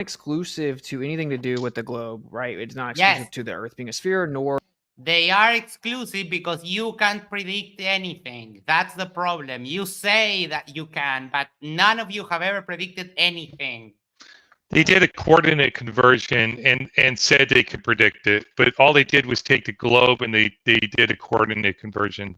exclusive to anything to do with the globe, right? It's not Yes. exclusive to the Earth being a sphere, nor They are exclusive because you can't predict anything. That's the problem. You say that you can, but none of you have ever predicted anything. They did a coordinate conversion and said they could predict it, but all they did was take the globe and they did a coordinate conversion.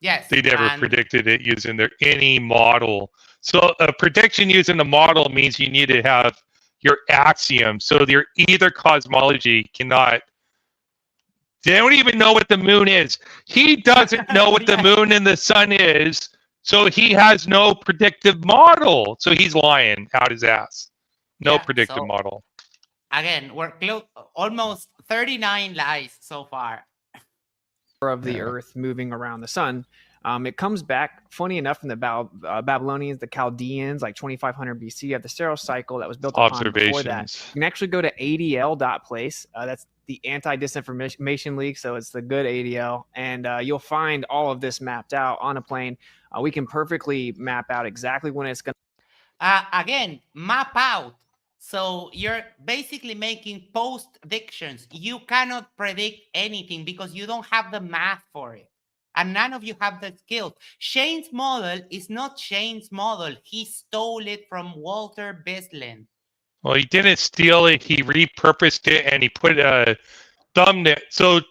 Yes. They never predicted it using any model. So a prediction using a model means you need to have your axiom. So your either cosmology cannot. They don't even know what the moon is. He doesn't know what the moon and the sun is, so he has no predictive model. So he's lying out his ass. No predictive model. Again, we're almost 39 lies so far. Of the Earth moving around the sun. It comes back, funny enough, from the Babylonians, the Chaldeans, like 2500 BC. You have the Saros cycle that was built upon before that. You can actually go to ADL.place. That's the Anti-Disinformation League, so it's the good ADL. And you'll find all of this mapped out on a plane. We can perfectly map out exactly when it's going to... again, map out. So you're basically making post-predictions. You cannot predict anything because you don't have the math for it. And none of you have the skills. Shane's model is not Shane's model. He stole it from Walter Bislin. Well, he didn't steal it. He repurposed it and he put a thumbnail. So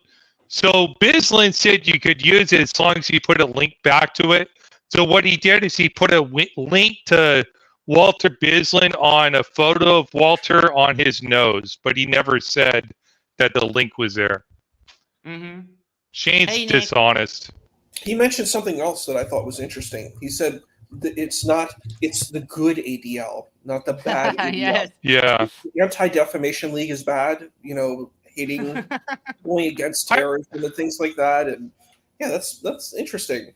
Bislin said you could use it as long as you put a link back to it. So what he did is he put a link to Walter Bislin on a photo of Walter on his nose, but he never said that the link was there. Mm-hmm. Shane's dishonest. He mentioned something else that I thought was interesting. He said that it's the good ADL, not the bad ADL. Yes. Yeah. The Anti-Defamation League is bad, hating, going against terrorism and things like that. And yeah, that's interesting.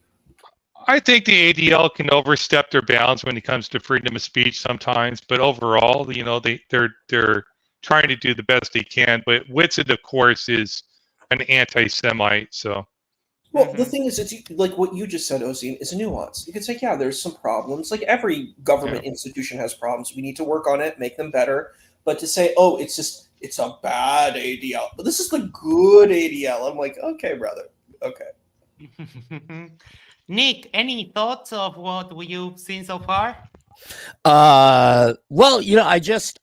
I think the ADL can overstep their bounds when it comes to freedom of speech sometimes, but overall, they're trying to do the best they can. But Whitsitt, of course, is an anti-Semite, so. Well, the thing is, it's like what you just said, Oseen, is a nuance. You could say, yeah, there's some problems. Like every government institution has problems. We need to work on it, make them better. But to say, oh, it's a bad ADL, but this is the good ADL. I'm like, okay, brother, okay. Nick, any thoughts of what you've seen so far? Well, I just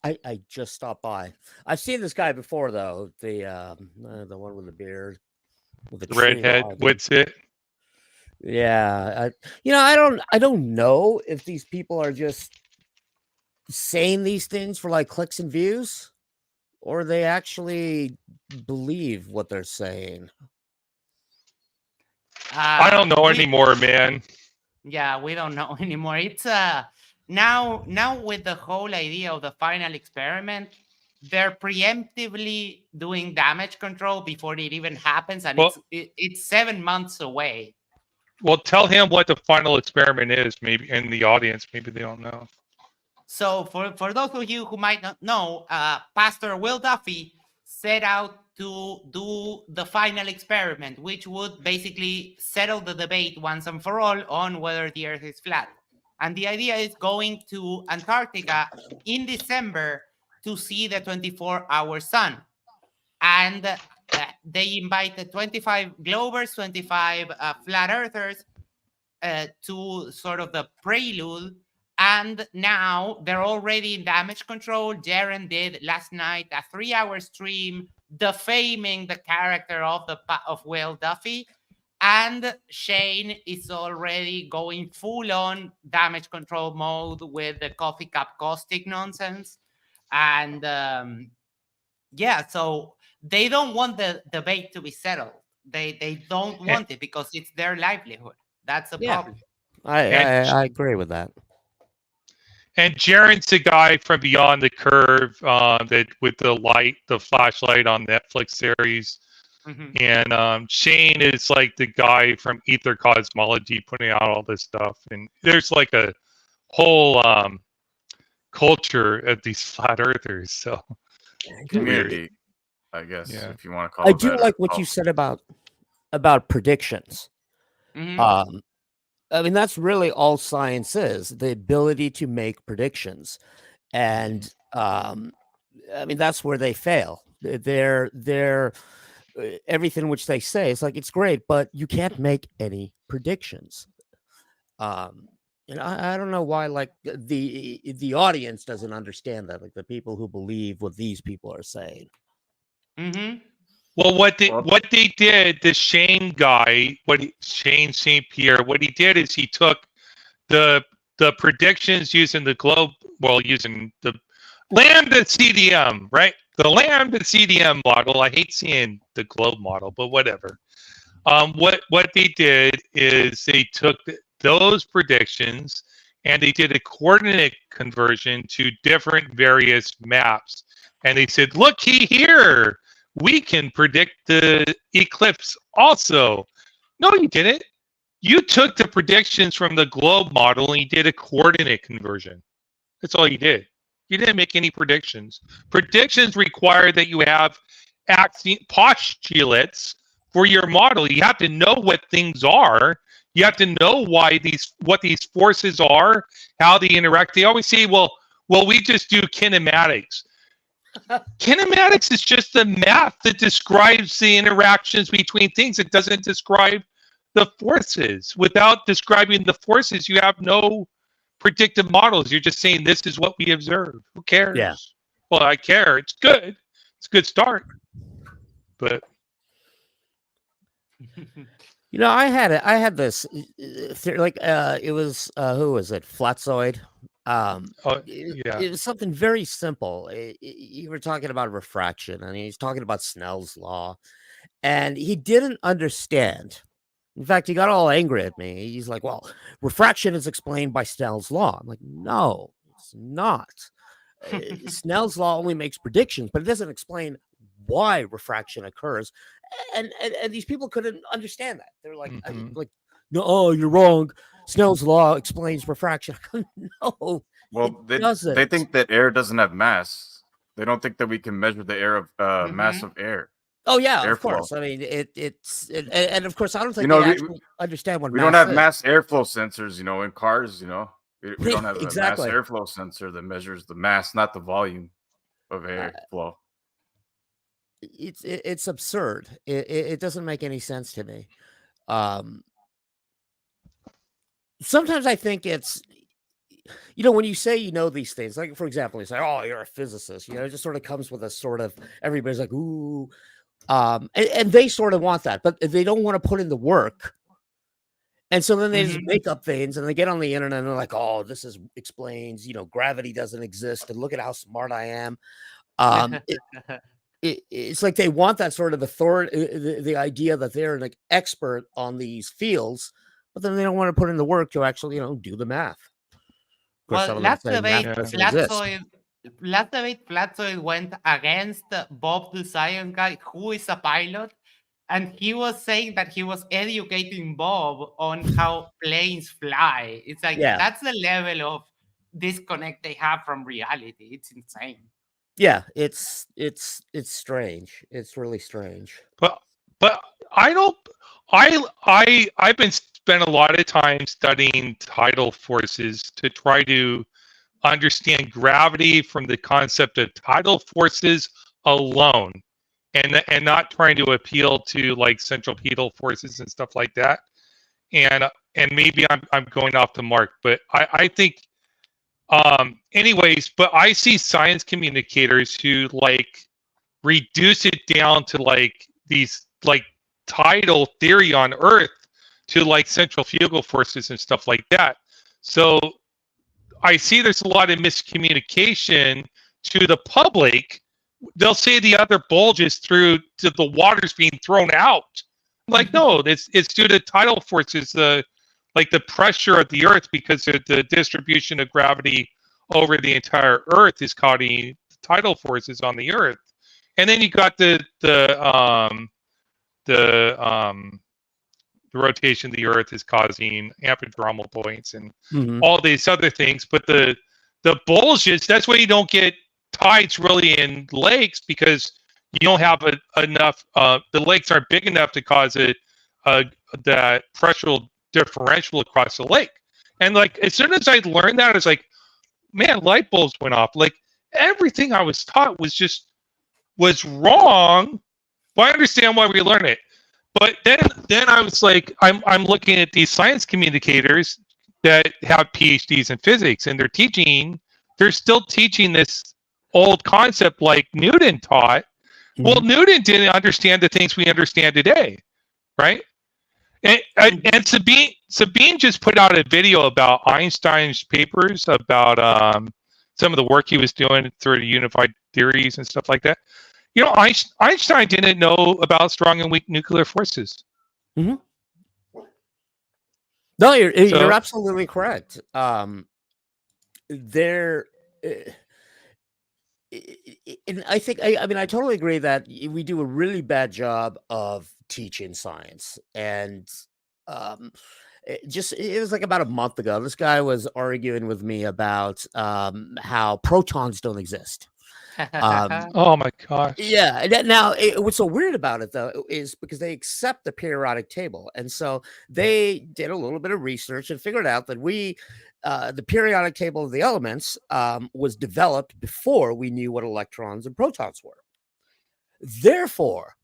stopped by. I've seen this guy before, though. The one with the beard, with the redhead. Whitsitt. Yeah, I don't know if these people are just saying these things for like clicks and views, or they actually believe what they're saying. I don't know anymore, man. Yeah, we don't know anymore. It's now with the whole idea of the final experiment, they're preemptively doing damage control before it even happens, and it's 7 months away. Well, tell him what the final experiment is, maybe in the audience. Maybe they don't know. So for those of you who might not know, Pastor Will Duffy set out to do the final experiment, which would basically settle the debate once and for all on whether the Earth is flat. And the idea is going to Antarctica in December to see the 24-hour sun. And they invited 25 Globers, 25 flat earthers to sort of the prelude. And now they're already in damage control. Jaren did last night a 3-hour stream defaming the character of Will Duffy. And Shane is already going full-on damage control mode with the coffee cup caustic nonsense. And so they don't want the debate to be settled. They don't want it because it's their livelihood. That's the problem. I agree with that. And Jaren's the guy from Beyond the Curve that with the flashlight on Netflix series. Mm-hmm. And Shane is like the guy from Ether Cosmology putting out all this stuff. And there's like a whole culture of these flat earthers. So community, I guess, if you want to call it. I do like what you said about predictions. Mm-hmm. I mean, that's really all science is, the ability to make predictions. And I mean, that's where they fail. They're everything which they say is like, it's great, but you can't make any predictions. And I don't know why, like, the audience doesn't understand that, like the people who believe what these people are saying. Mm-hmm. Well, what they did, the Shane guy, Shane St. Pierre, what he did is he took the predictions using the globe, using the Lambda CDM, right? The Lambda CDM model. I hate seeing the globe model, but whatever. What they did is they took those predictions and they did a coordinate conversion to different various maps. And they said, look here, we can predict the eclipse also. No, you didn't. You took the predictions from the globe model and you did a coordinate conversion. That's all you did. You didn't make any predictions. Predictions require that you have postulates for your model. You have to know what things are. You have to know what these forces are, how they interact. They always say, well, we just do kinematics. Kinematics is just the math that describes the interactions between things. It doesn't describe the forces. Without describing the forces, you have no predictive models. You're just saying this is what we observe. Who cares? Yeah. Well, I care. It's good. It's a good start. But you know, I had this like it was who was it? Flatzoid. It was something very simple. You were talking about refraction, and he's talking about Snell's law, and he didn't understand. In fact, he got all angry at me. He's like, well, refraction is explained by Snell's law. I'm like, no, it's not. Snell's law only makes predictions, but it doesn't explain why refraction occurs. And these people couldn't understand that. They're like, no, you're wrong. Snell's law explains refraction. No, well, they think that air doesn't have mass. They don't think that we can measure the air of mass of air. Oh yeah, airflow. Of course. I mean, and of course, I don't think they actually understand what we don't have mass airflow sensors. You know, in cars, you know, we don't have exactly. a mass airflow sensor that measures the mass, not the volume of airflow. It's absurd. It doesn't make any sense to me. Sometimes I think it's, you know, when you say you know these things, like for example, you say, "Oh, you're a physicist," you know, it just sort of comes with a sort of, everybody's like, "Ooh," and they sort of want that, but they don't want to put in the work, and so then they just make up things, and they get on the internet and they're like, "Oh, this explains, you know, gravity doesn't exist, and look at how smart I am." It's like they want that sort of authority, the idea that they're like expert on these fields, but then they don't want to put in the work to actually, you know, do the math. Well, last debate, Flatzoid went against Bob the Science Guy, who is a pilot, and he was saying that he was educating Bob on how planes fly. It's like, that's the level of disconnect they have from reality. It's insane. Yeah, it's strange. It's really strange. But I've been spent a lot of time studying tidal forces to try to understand gravity from the concept of tidal forces alone, and not trying to appeal to like centripetal forces and stuff like that. And maybe I'm going off the mark, but I think anyways, but I see science communicators who like reduce it down to like these like tidal theory on Earth to like centrifugal forces and stuff like that. So I see there's a lot of miscommunication to the public. They'll say the other bulge is through to the water's being thrown out. Like, no, it's due to tidal forces, like the pressure of the Earth, because of the distribution of gravity over the entire Earth is causing tidal forces on the Earth. And then you got the rotation of the Earth is causing apodromal points and all these other things. But the bulges, that's why you don't get tides really in lakes, because you don't have enough. The lakes aren't big enough to cause that pressure differential across the lake. And like as soon as I learned that, it's like, man, light bulbs went off. Like everything I was taught was wrong. Well, I understand why we learn it. But then I was like, I'm looking at these science communicators that have PhDs in physics, and they're still teaching this old concept like Newton taught. Mm-hmm. Well, Newton didn't understand the things we understand today, right? And Sabine just put out a video about Einstein's papers about some of the work he was doing through the unified theories and stuff like that. You know, Einstein didn't know about strong and weak nuclear forces. Mm-hmm. No, you're absolutely correct. And I think I totally agree that we do a really bad job of teaching science. And it was like about a month ago, this guy was arguing with me about how protons don't exist. Oh my gosh. Yeah. Now, what's so weird about it, though, is because they accept the periodic table. And so they did a little bit of research and figured out that the periodic table of the elements was developed before we knew what electrons and protons were. Therefore,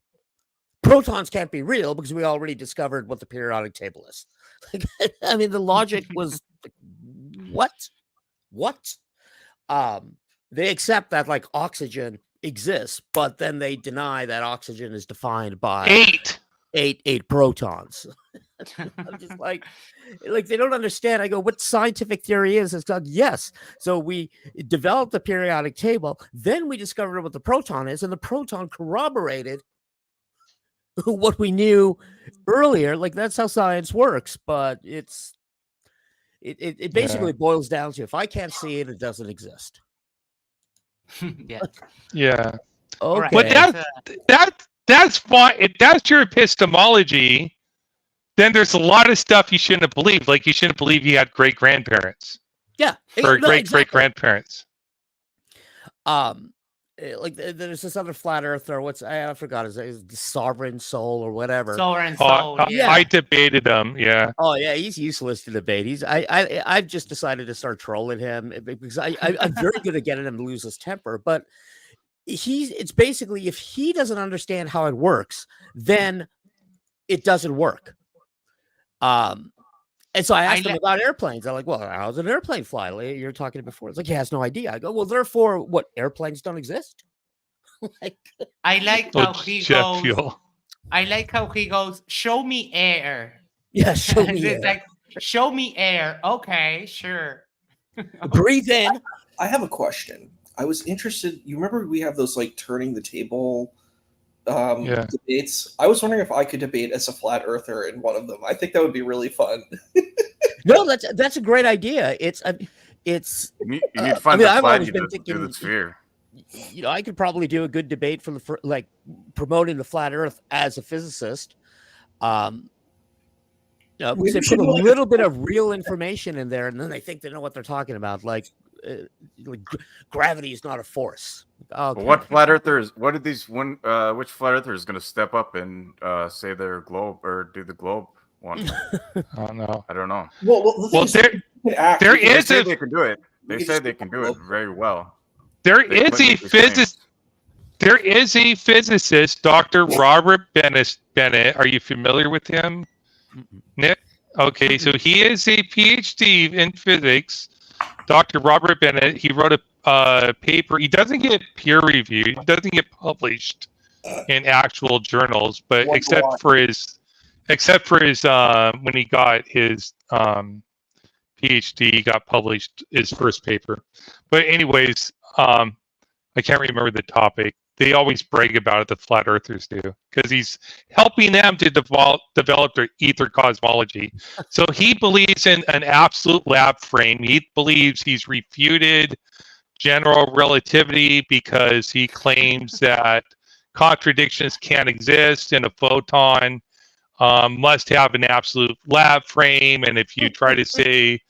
protons can't be real because we already discovered what the periodic table is. I mean, the logic was what? They accept that like oxygen exists, but then they deny that oxygen is defined by eight protons. I'm just like they don't understand. I go, what scientific theory is? It's like, yes. So we developed the periodic table, then we discovered what the proton is, and the proton corroborated what we knew earlier. Like, that's how science works, but it basically boils down to, if I can't see it, it doesn't exist. Yeah. Okay. But that's fine. If that's your epistemology, then there's a lot of stuff you shouldn't have believed. Like, you shouldn't believe you had great grandparents. Yeah. Or great grandparents. Like, there's this other flat earther. I forgot his name, Sovereign Soul or whatever. Sovereign Soul. Yeah. I debated him. Yeah. Oh yeah, he's useless to debate. I've just decided to start trolling him because I'm very good at getting him to lose his temper. But it's basically, if he doesn't understand how it works, then it doesn't work. And so I asked him about airplanes. I'm like, well, how does an airplane fly? You're talking before. It's like, he has no idea. I go, well, therefore, what, airplanes don't exist? I like how he goes. Fuel. I like how he goes, show me air. Yeah, show me air. Like, show me air. Okay, sure. Breathe in. I have a question. I was interested. You remember we have those like turning the table debates. I was wondering if I could debate as a flat earther in one of them. I think that would be really fun. No, that's a great idea. You need to find the flag you do the sphere. You know, I could probably do a good debate for promoting the flat Earth as a physicist. Because they put a little bit of real information in there, and then they think they know what they're talking about. Like gravity is not a force. Okay. What flat earthers? What did which flat earther is going to step up and say their globe or do the globe one? I don't know. Well, there is they can do it. They say they can do it very well. There is a physicist, Dr. Robert Bennett. Are you familiar with him, Nick? Okay, so he is a PhD in physics. Dr. Robert Bennett. He wrote a paper. He doesn't get peer reviewed. He doesn't get published in actual journals, but except for his when he got his PhD, he got published his first paper. But anyways, I can't remember the topic. They always brag about it, the flat earthers do, because he's helping them to develop their ether cosmology. So he believes in an absolute lab frame. He believes he's refuted general relativity because he claims that contradictions can't exist, and a photon must have an absolute lab frame. And if you try to say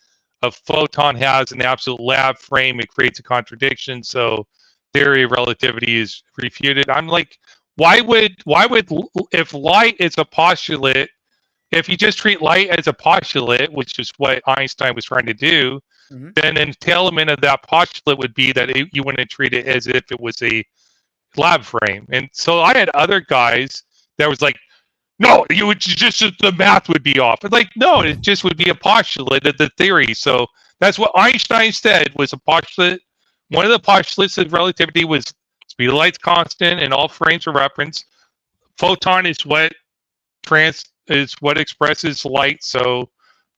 a photon has an absolute lab frame, it creates a contradiction. So theory of relativity is refuted. I'm like, why would if light is a postulate, if you just treat light as a postulate, which is what Einstein was trying to do, then an entailment of that postulate would be that you wouldn't treat it as if it was a lab frame. And so I had other guys that was like, no, you would just the math would be off. But like, no, it just would be a postulate of the theory. So that's what Einstein said was a postulate. One of the postulates of relativity was speed of light's constant in all frames of reference. Photon is what expresses light. So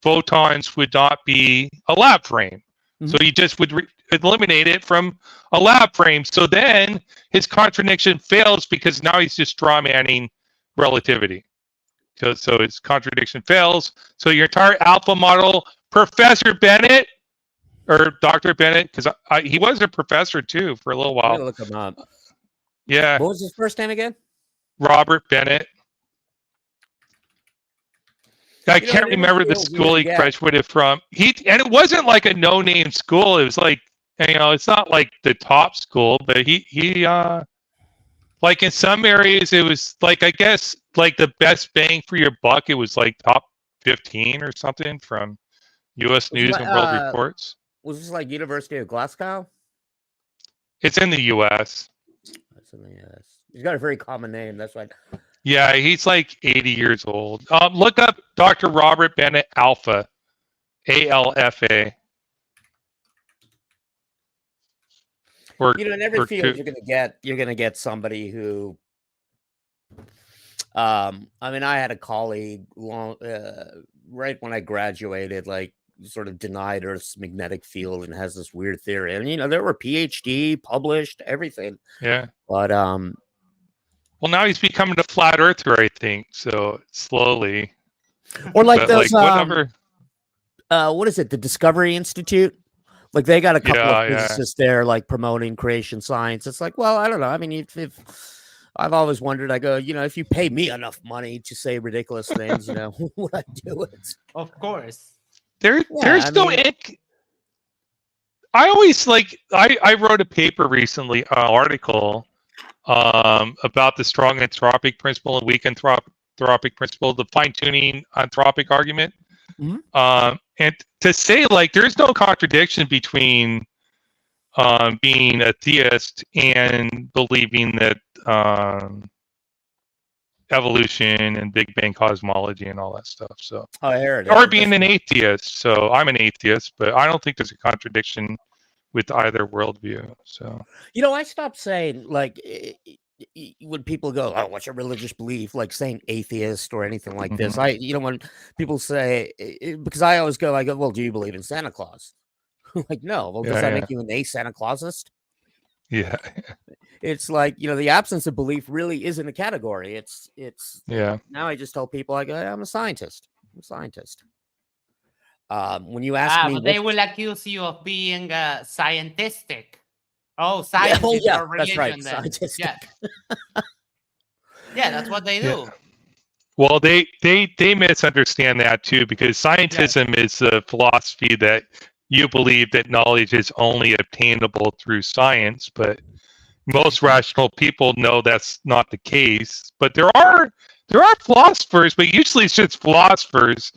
photons would not be a lab frame. So you just would eliminate it from a lab frame. So then his contradiction fails because now he's just straw manning relativity. So his contradiction fails. So your entire alpha model, Professor Bennett, or Dr. Bennett, because he was a professor too for a little while. Look him up. Yeah. What was his first name again? Robert Bennett. I can't remember the school he graduated from. And it wasn't like a no-name school. It was like, it's not like the top school, but he like in some areas it was like, I guess, like the best bang for your buck. It was like top 15 or something from U.S. News and World Reports. Was this like University of Glasgow? It's in the U.S. It's in the U.S. He's got a very common name. That's why. Yeah, he's like 80 years old. Look up Dr. Robert Bennett Alpha, ALFA. In every field you're gonna get somebody who. I mean, I had a colleague right when I graduated, like sort of denied Earth's magnetic field and has this weird theory. And there were PhD published, everything. Yeah, but well, now he's becoming a flat earther, I think. So slowly, or like those what is it? The Discovery Institute. Like they got a couple of physicists there, like promoting creation science. It's like, well, I don't know. I mean, if I've always wondered, I go, if you pay me enough money to say ridiculous things, would I do it? Of course. There's no ink. I always I wrote a paper recently, article about the strong anthropic principle and weak anthropic principle, the fine-tuning anthropic argument. And to say there's no contradiction between being a theist and believing that evolution and Big Bang cosmology and all that stuff. So, I heard it. Or being an atheist. So I'm an atheist, but I don't think there's a contradiction with either worldview. So, I stopped saying when people go, "Oh, what's your religious belief?" Like saying atheist or anything like this. When people say, because I always go, "Well, do you believe in Santa Claus?" Like, no. Well, does that make you an Santa Clausist? Yeah. It's like, the absence of belief really isn't a category. It's yeah. Now I just tell people, I'm a scientist. When you ask me, they will accuse you of being scientistic. Oh, science is your religion. That's right. Then. Scientistic. Yeah, that's what they do. Yeah. Well, they misunderstand that too, because scientism is a philosophy that you believe that knowledge is only obtainable through science, but most rational people know that's not the case. But there are philosophers, but usually it's just philosophers.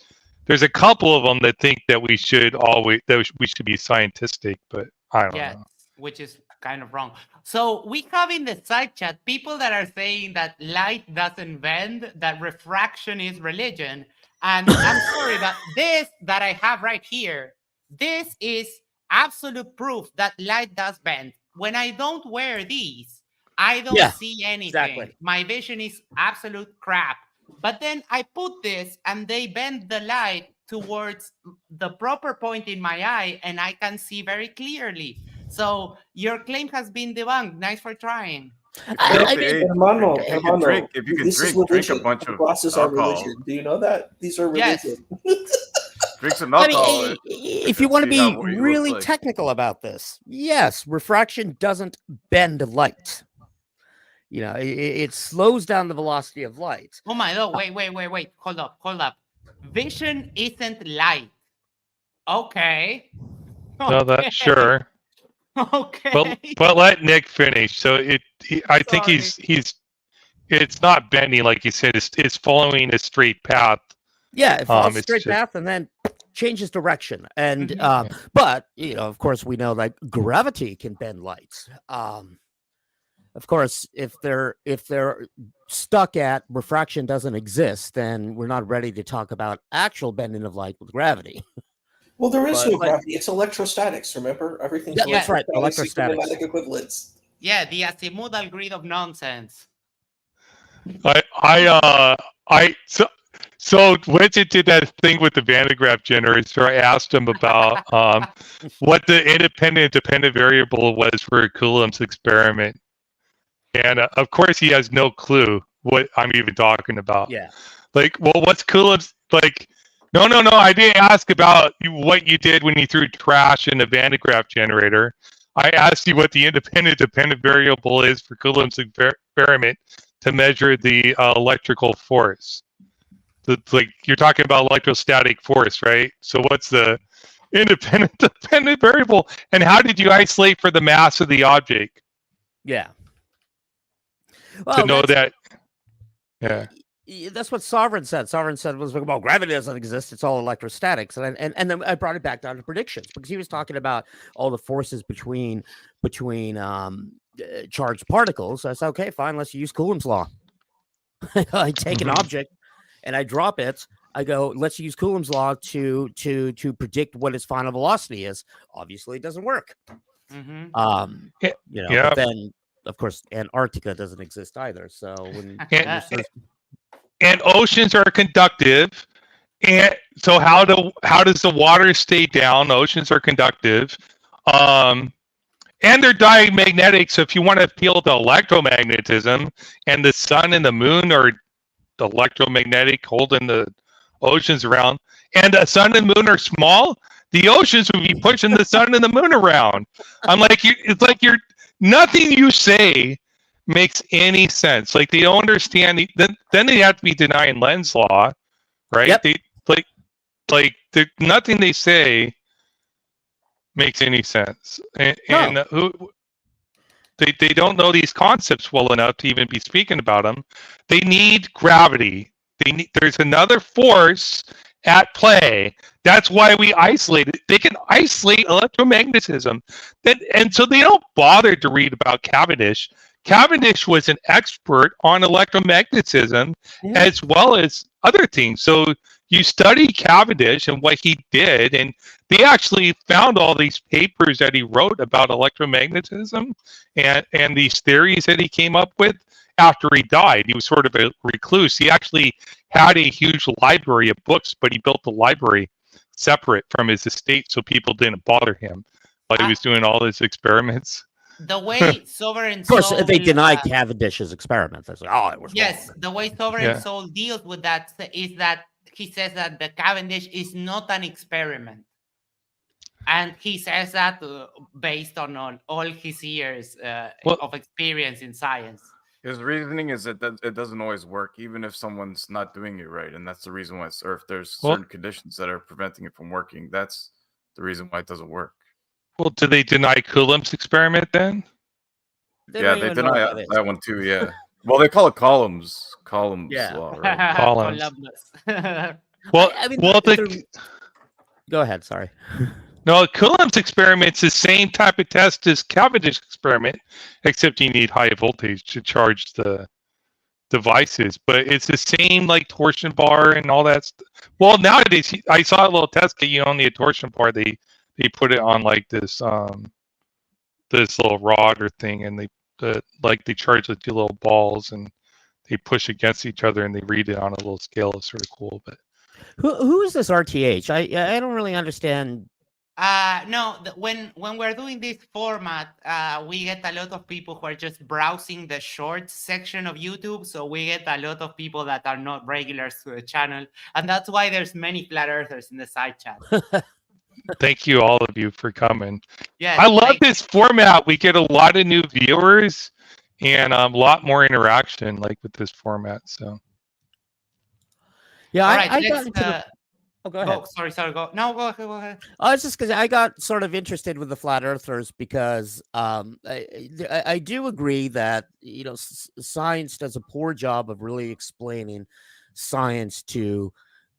There's a couple of them that think that we should be scientistic, but I don't know. Which is kind of wrong. So we have in the side chat people that are saying that light doesn't bend, that refraction is religion. And I'm sorry, but this that I have right here, this is absolute proof that light does bend. When I don't wear these, I don't see anything. Exactly. My vision is absolute crap. But then I put this and they bend the light towards the proper point in my eye and I can see very clearly. So your claim has been debunked. Nice for trying. Hermano, if you can drink a bunch of glasses alcohol. Are religion. Do you know that? These are religion. Drink some alcohol. If you want to be really technical about this, yes, refraction doesn't bend light. It slows down the velocity of light. Oh my God! Wait! Hold up! Vision isn't light. Okay. No, that's sure. Okay. But let Nick finish. So I think it's not bending like you said. It's following a straight path. Yeah, it follows a straight path, and then changes direction. And but of course, we know that gravity can bend lights. Of course, if they're stuck at refraction doesn't exist, then we're not ready to talk about actual bending of light with gravity. Well, there is no gravity. It's electrostatics. Remember, everything's that's right. Electrostatics. Electrostatics equivalents. Yeah, the azimudal grid of nonsense. So Winston did that thing with the Van de Graaff generator. I asked him about what the independent dependent variable was for Coulomb's experiment, and of course he has no clue what I'm even talking about. Yeah. Like, well, what's Coulomb's like? No. I didn't ask about what you did when you threw trash in the Van de Graaff generator. I asked you what the independent dependent variable is for Coulomb's experiment to measure the electrical force. Like, you're talking about electrostatic force, right? So what's the independent dependent variable, and how did you isolate for the mass of the object? Yeah. Well, to know that. Yeah. That's what Sovereign said. Sovereign said was, well, gravity doesn't exist. It's all electrostatics. And then I brought it back down to predictions because he was talking about all the forces between charged particles. I said, okay, fine, let's use Coulomb's law. I take an object and I drop it. I go, let's use Coulomb's law to predict what its final velocity is. Obviously, it doesn't work. Then of course Antarctica doesn't exist either. So and oceans are conductive, and so how does the water stay down? Oceans are conductive, and they're diamagnetic. So if you want to appeal to electromagnetism, and the sun and the moon are electromagnetic, holding the oceans around, and the sun and moon are small, the oceans would be pushing the sun and the moon around. I'm like, it's like nothing you say makes any sense. Like, they don't understand. Then they have to be denying Lenz's law, right? Yep. Nothing they say makes any sense, and they don't know these concepts well enough to even be speaking about them. They need gravity. There's another force at play. That's why we isolate it. They can isolate electromagnetism, and so they don't bother to read about Cavendish. Cavendish was an expert on electromagnetism as well as other things. So you study Cavendish and what he did, and they actually found all these papers that he wrote about electromagnetism and these theories that he came up with after he died. He was sort of a recluse. He actually had a huge library of books, but he built the library separate from his estate so people didn't bother him while he was doing all his experiments. The way Sovereign Soul... Of course, they denied deny Cavendish's experiments. They say, oh, it was yes, wrong. The way Sovereign Soul deals with that is that he says that the Cavendish is not an experiment. And he says that based on all his years of experience in science. His reasoning is that it doesn't always work, even if someone's not doing it right. And that's the reason why if there's certain conditions that are preventing it from working, that's the reason why it doesn't work. Well, do they deny Coulomb's experiment then? They deny that one too, yeah. Well, they call it Coulomb's law, right? Coulombus. Well, go ahead, sorry. No, Coulomb's experiment's the same type of test as Cavendish's experiment, except you need high voltage to charge the devices. But it's the same, like, torsion bar and all that stuff. Well, nowadays, I saw a little test kit. You don't need a torsion bar. They put it on like this little rod or thing, and they charge the two little balls, and they push against each other, and they read it on a little scale. It's sort of cool. But who is this RTH? I don't really understand. No, when we're doing this format, we get a lot of people who are just browsing the shorts section of YouTube. So we get a lot of people that are not regulars to the channel, and that's why there's many flat earthers in the side chat. Thank you, all of you, for coming. Yeah, I love this format. We get a lot of new viewers and a lot more interaction, like, with this format. So, yeah, right, I got into the. Oh, go ahead. Oh, sorry. Go ahead. It's just because I got sort of interested with the flat earthers because I do agree that science does a poor job of really explaining science to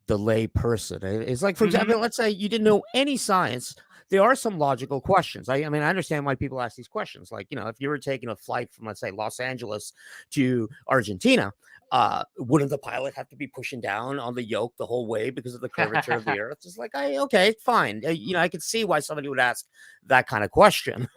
the lay person. It's like, for example, let's say you didn't know any science. There are some logical questions. I mean, I understand why people ask these questions. Like, you know, if you were taking a flight from, let's say, Los Angeles to Argentina, wouldn't the pilot have to be pushing down on the yoke the whole way because of the curvature of the earth? It's like, okay, fine. You know, I could see why somebody would ask that kind of question.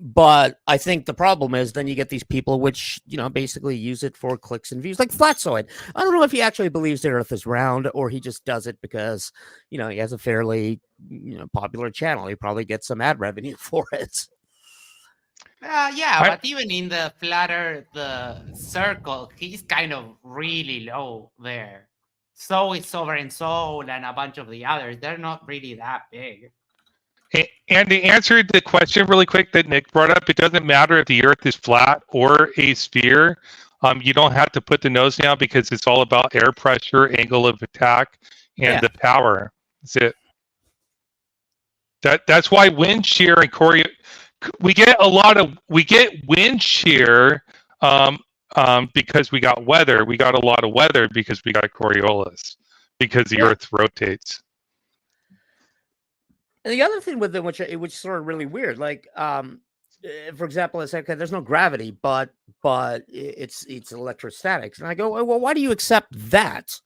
But I think the problem is then you get these people which, you know, basically use it for clicks and views, like Flatzoid. I don't know if he actually believes the earth is round or he just does it because, you know, he has a fairly, you know, popular channel. He probably gets some ad revenue for it. But even in the flat earth, the circle, he's kind of really low there. So is Sovereign Soul and a bunch of the others. They're not really that big. And to answer the question really quick that Nick brought up, it doesn't matter if the Earth is flat or a sphere. You don't have to put the nose down because it's all about air pressure, angle of attack, and the power. That's it. That's why wind shear and we get wind shear because we got weather. We got a lot of weather because we got Coriolis, because the Earth rotates. And the other thing with them, which sort of really weird, like, for example, it's like, okay, there's no gravity, but it's electrostatics. And I go, well, why do you accept that?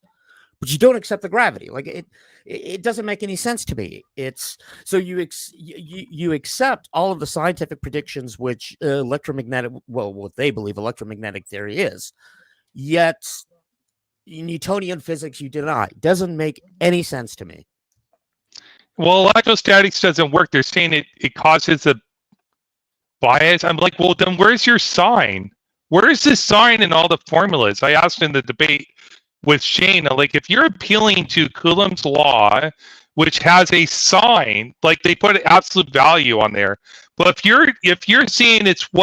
But you don't accept the gravity. Like it doesn't make any sense to me. It's so you accept all of the scientific predictions, which what they believe electromagnetic theory is, yet Newtonian physics you deny. Doesn't make any sense to me. Well, electrostatics doesn't work. They're saying it causes a bias. I'm like, well, then where's your sign? Where's the sign in all the formulas? I asked in the debate with Shane, like, if you're appealing to Coulomb's law, which has a sign, like they put an absolute value on there. But if you're saying it's we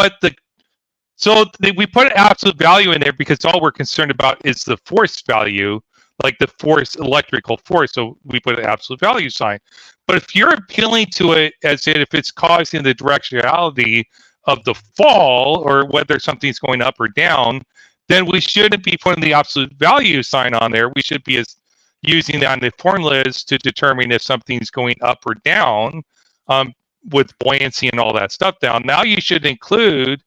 put an absolute value in there because all we're concerned about is the force value, like the force, electrical force. So we put an absolute value sign. But if you're appealing to it as if it's causing the directionality of the fall or whether something's going up or down, then we shouldn't be putting the absolute value sign on there. We should be using that in the formulas to determine if something's going up or down with buoyancy and all that stuff down. Now you should include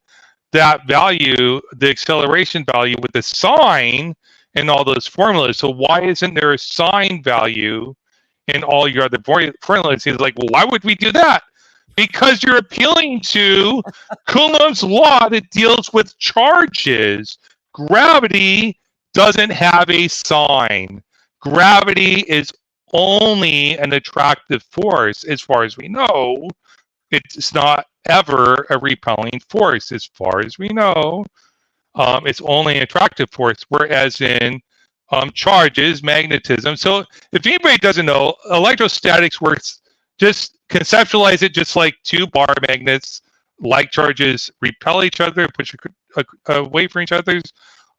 that value, the acceleration value, with the sign in all those formulas. So why isn't there a sign value in all your other formulas? He's like, well, why would we do that? Because you're appealing to Coulomb's law that deals with charges. Gravity doesn't have a sign. Gravity is only an attractive force, as far as we know. It's not ever a repelling force, as far as we know. It's only an attractive force, whereas in charges, magnetism. So if anybody doesn't know, electrostatics works, just conceptualize it just like two bar magnets. Like charges repel each other, push away from each other.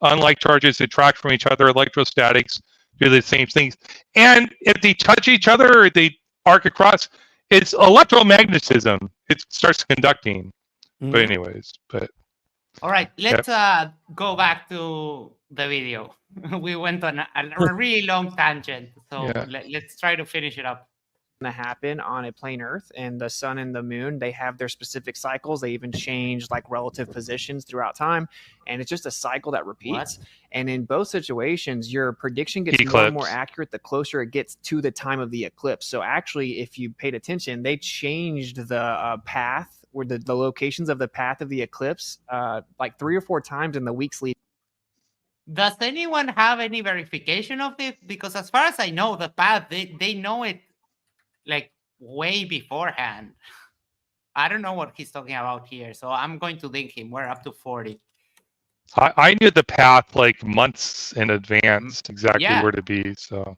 Unlike charges attract from each other. Electrostatics do the same things. And if they touch each other or they arc across, it's electromagnetism. It starts conducting. But anyways, all right, let's go back to the video. We went on a really long tangent, so let's try to finish it up. To happen on a plane Earth, and the sun and the moon, they have their specific cycles. They even change like relative positions throughout time, and it's just a cycle that repeats. And in both situations, your prediction gets more and more accurate the closer it gets to the time of the eclipse. So actually, if you paid attention, they changed the path or the locations of the path of the eclipse like 3 or 4 times in the weeks leading. Does anyone have any verification of this? Because as far as I know, the path, they know it like way beforehand. I don't know what he's talking about here, so I'm going to link him. We're up to 40. I knew the path like months in advance, exactly where to be. So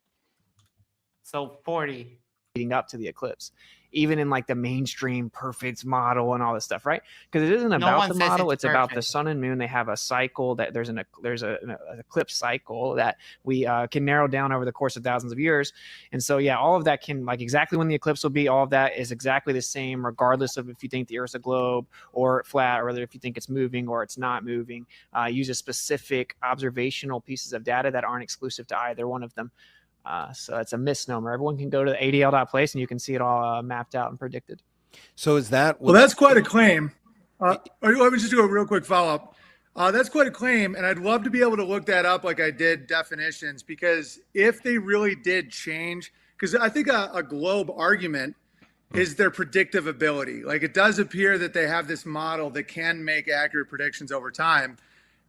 40 leading up to the eclipse. even in like the mainstream perfect model and all this stuff, right? Because it isn't about the model, it's about the sun and moon. They have a cycle that there's an eclipse cycle that we can narrow down over the course of thousands of years. And so, yeah, all of that can, like, exactly when the eclipse will be, all of that is exactly the same, regardless of if you think the Earth's a globe or flat, or whether if you think it's moving or it's not moving. Uses specific observational pieces of data that aren't exclusive to either one of them. So it's a misnomer. Everyone can go to the ADL.place and you can see it all mapped out and predicted. So is that well? That's quite a claim. Let me just do a real quick follow up. That's quite a claim, and I'd love to be able to look that up like I did definitions, because if they really did change, because I think a globe argument is their predictive ability. Like, it does appear that they have this model that can make accurate predictions over time.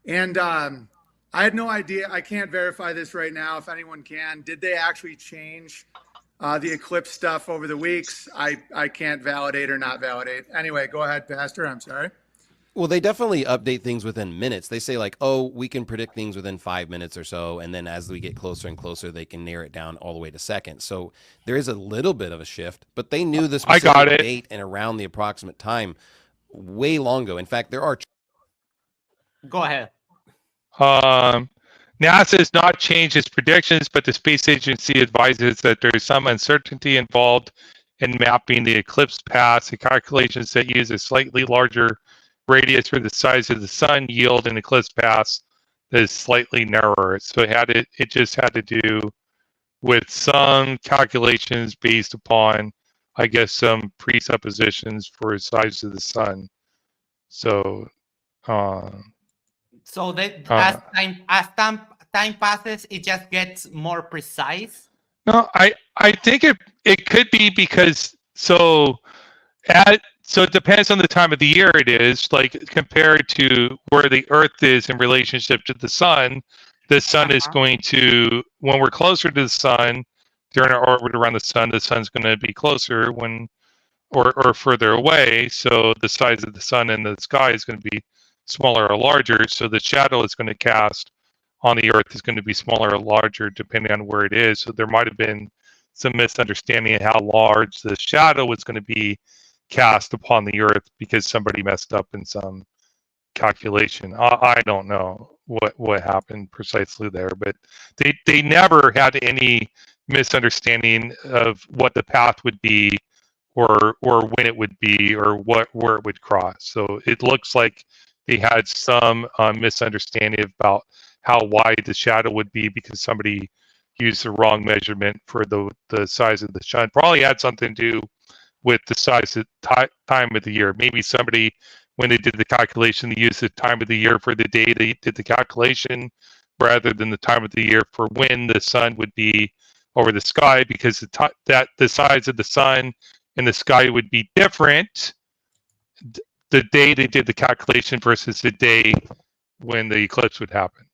And I had no idea. I can't verify this right now. If anyone can, did they actually change the eclipse stuff over the weeks? I can't validate or not validate. Anyway, go ahead, Pastor. I'm sorry. Well, they definitely update things within minutes. They say like, oh, we can predict things within 5 minutes or so. And then as we get closer and closer, they can narrow it down all the way to seconds. So there is a little bit of a shift, but they knew the specific date and around the approximate time way long ago. In fact, there are. Go ahead. NASA has not changed its predictions, but the space agency advises that there is some uncertainty involved in mapping the eclipse paths. The calculations that use a slightly larger radius for the size of the sun yield an eclipse path that is slightly narrower. So it just had to do with some calculations based upon, I guess, some presuppositions for the size of the sun. So so that as time passes, it just gets more precise. No, I think it could be because so it depends on the time of the year it is, like compared to where the Earth is in relationship to the sun. The sun is going to, when we're closer to the sun, during our orbit around the sun's going to be closer or further away. So the size of the sun in the sky is going to be smaller or larger. So the shadow is going to cast on the Earth is going to be smaller or larger depending on where it is. So there might have been some misunderstanding of how large the shadow was going to be cast upon the Earth because somebody messed up in some calculation. I don't know what happened precisely there, but they never had any misunderstanding of what the path would be or when it would be or where it would cross. So it looks like they had some misunderstanding about how wide the shadow would be because somebody used the wrong measurement for the size of the sun. Probably had something to do with the size of time of the year. Maybe somebody, when they did the calculation, they used the time of the year for the day they did the calculation rather than the time of the year for when the sun would be over the sky, because the size of the sun and the sky would be different the day they did the calculation versus the day when the eclipse would happen.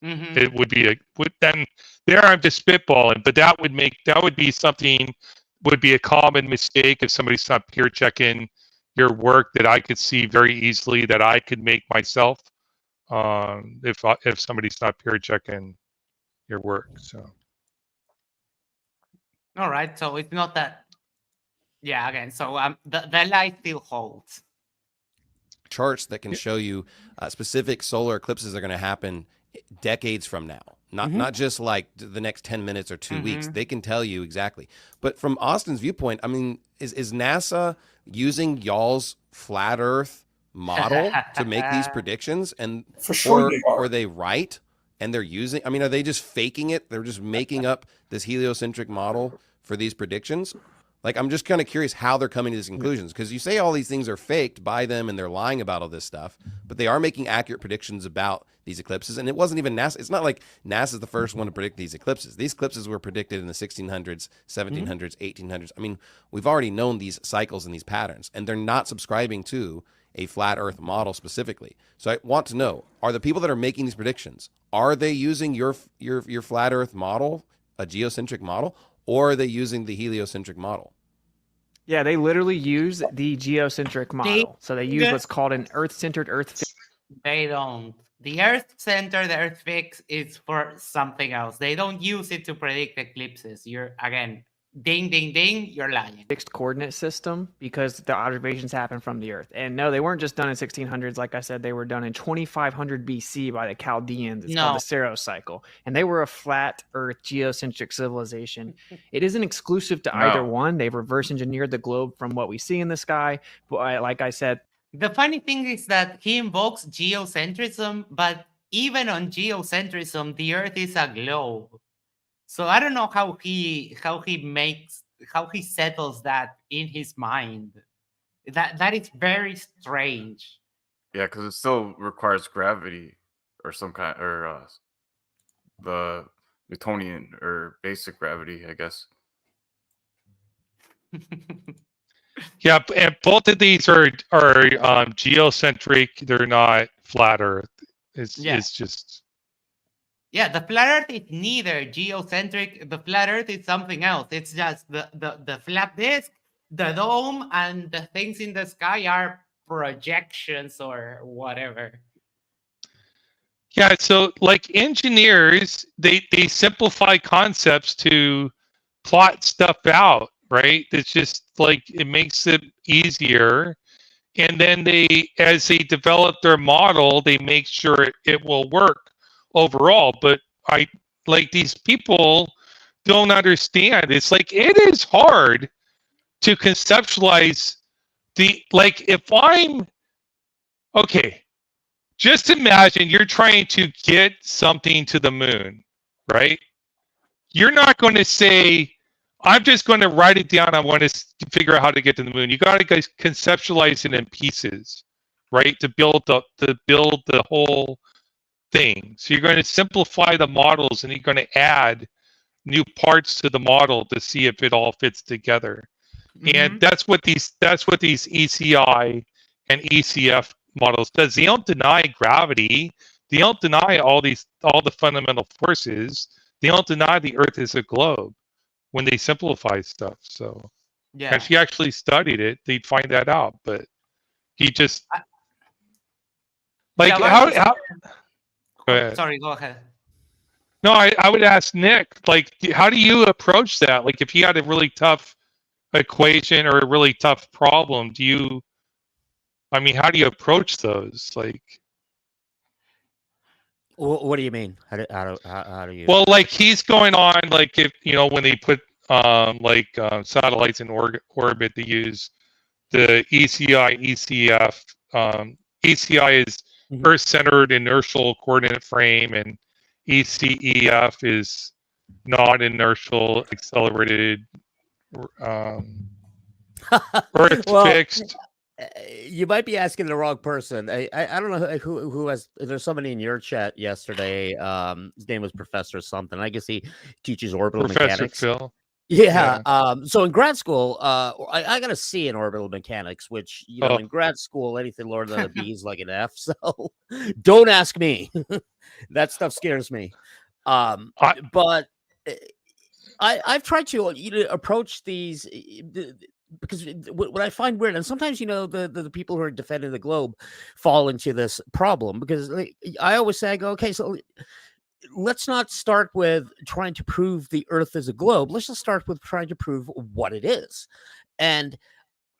Mm-hmm. It would be then there I'm just spitballing, but that would be something, would be a common mistake if somebody's not peer checking your work that I could see very easily that I could make myself if somebody's not peer checking your work. So all right, so it's not that. Yeah, again, so the lie still holds. Charts that can show you specific solar eclipses are going to happen decades from now, not just like the next 10 minutes or 2 weeks. They can tell you exactly. But from Austin's viewpoint, I mean, is NASA using y'all's flat Earth model to make these predictions? And for sure, or are they right? And they're using, I mean, are they just faking it? They're just making up this heliocentric model for these predictions? Like, I'm just kind of curious how they're coming to these conclusions, because you say all these things are faked by them and they're lying about all this stuff, but they are making accurate predictions about these eclipses. And it wasn't even NASA. It's not like NASA's the first one to predict these eclipses. These eclipses were predicted in the 1600s, 1700s, 1800s. I mean, we've already known these cycles and these patterns, and they're not subscribing to a flat Earth model specifically. So I want to know, are the people that are making these predictions, are they using your flat Earth model, a geocentric model, or are they using the heliocentric model? Yeah, they literally use the geocentric model. So they use what's called an Earth-centered Earth. They don't. The Earth-centered Earth fix is for something else. They don't use it to predict eclipses. ding, ding, ding, you're lying. Fixed coordinate system because the observations happen from the Earth. And no, they weren't just done in 1600s. Like I said, they were done in 2500 BC by the Chaldeans. It's called the Saros cycle. And they were a flat Earth geocentric civilization. It isn't exclusive to either one. They've reverse engineered the globe from what we see in the sky. But like I said, the funny thing is that he invokes geocentrism, but even on geocentrism, the Earth is a globe. So I don't know how he settles that in his mind. That is very strange. Yeah, because it still requires gravity or some kind, or the Newtonian or basic gravity, I guess. Yeah, and both of these are geocentric. They're not flat Earth. It's just. Yeah, the flat Earth is neither geocentric. The flat Earth is something else. It's just the flat disk, the dome, and the things in the sky are projections or whatever. Yeah, so like engineers, they simplify concepts to plot stuff out, right? It's just like it makes it easier. And then as they develop their model, they make sure it will work overall. But these people don't understand. It's like it is hard to conceptualize just imagine you're trying to get something to the moon, right? You're not going to say, I'm just going to write it down. I want to figure out how to get to the moon. You got to conceptualize it in pieces, right? To build the whole thing. So you're going to simplify the models, and you're going to add new parts to the model to see if it all fits together. Mm-hmm. And that's what these ECI and ECF models does. They don't deny gravity. They don't deny all the fundamental forces. They don't deny the Earth is a globe when they simplify stuff. So if you actually studied it, they'd find that out. But he just how go ahead. Sorry, go ahead. No, I would ask Nick, how do you approach that? Like, if you had a really tough equation or a really tough problem, how do you approach those? Like, what do you mean? How do you? Well, he's going on, if when they put satellites in orbit, they use the ECI, ECF. ECI is Earth-centered inertial coordinate frame, and ECEF is non-inertial accelerated Earth fixed. You might be asking the wrong person. I don't know who has. There's somebody in your chat yesterday. His name was Professor something. I guess he teaches orbital mechanics. Phil. Yeah. So in grad school, I got a C in orbital mechanics, which in grad school, anything lower than a B is like an F. So don't ask me. That stuff scares me. But I've tried to approach these. Because what I find weird, and sometimes the people who are defending the globe fall into this problem, because I always say, okay, so let's not start with trying to prove the Earth is a globe. Let's just start with trying to prove what it is. And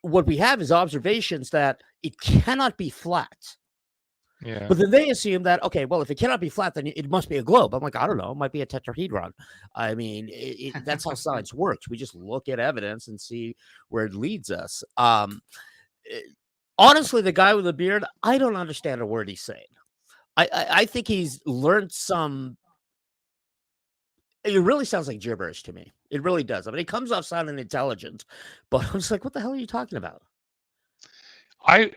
what we have is observations that it cannot be flat. Yeah. But then they assume that, okay, well, if it cannot be flat, then it must be a globe. I'm like, I don't know. It might be a tetrahedron. I mean, that's how science works. We just look at evidence and see where it leads us. Honestly, the guy with the beard, I don't understand a word he's saying. I think he's learned some. It really sounds like gibberish to me. It really does. I mean, it comes off sounding intelligent, but I'm just like, what the hell are you talking about? I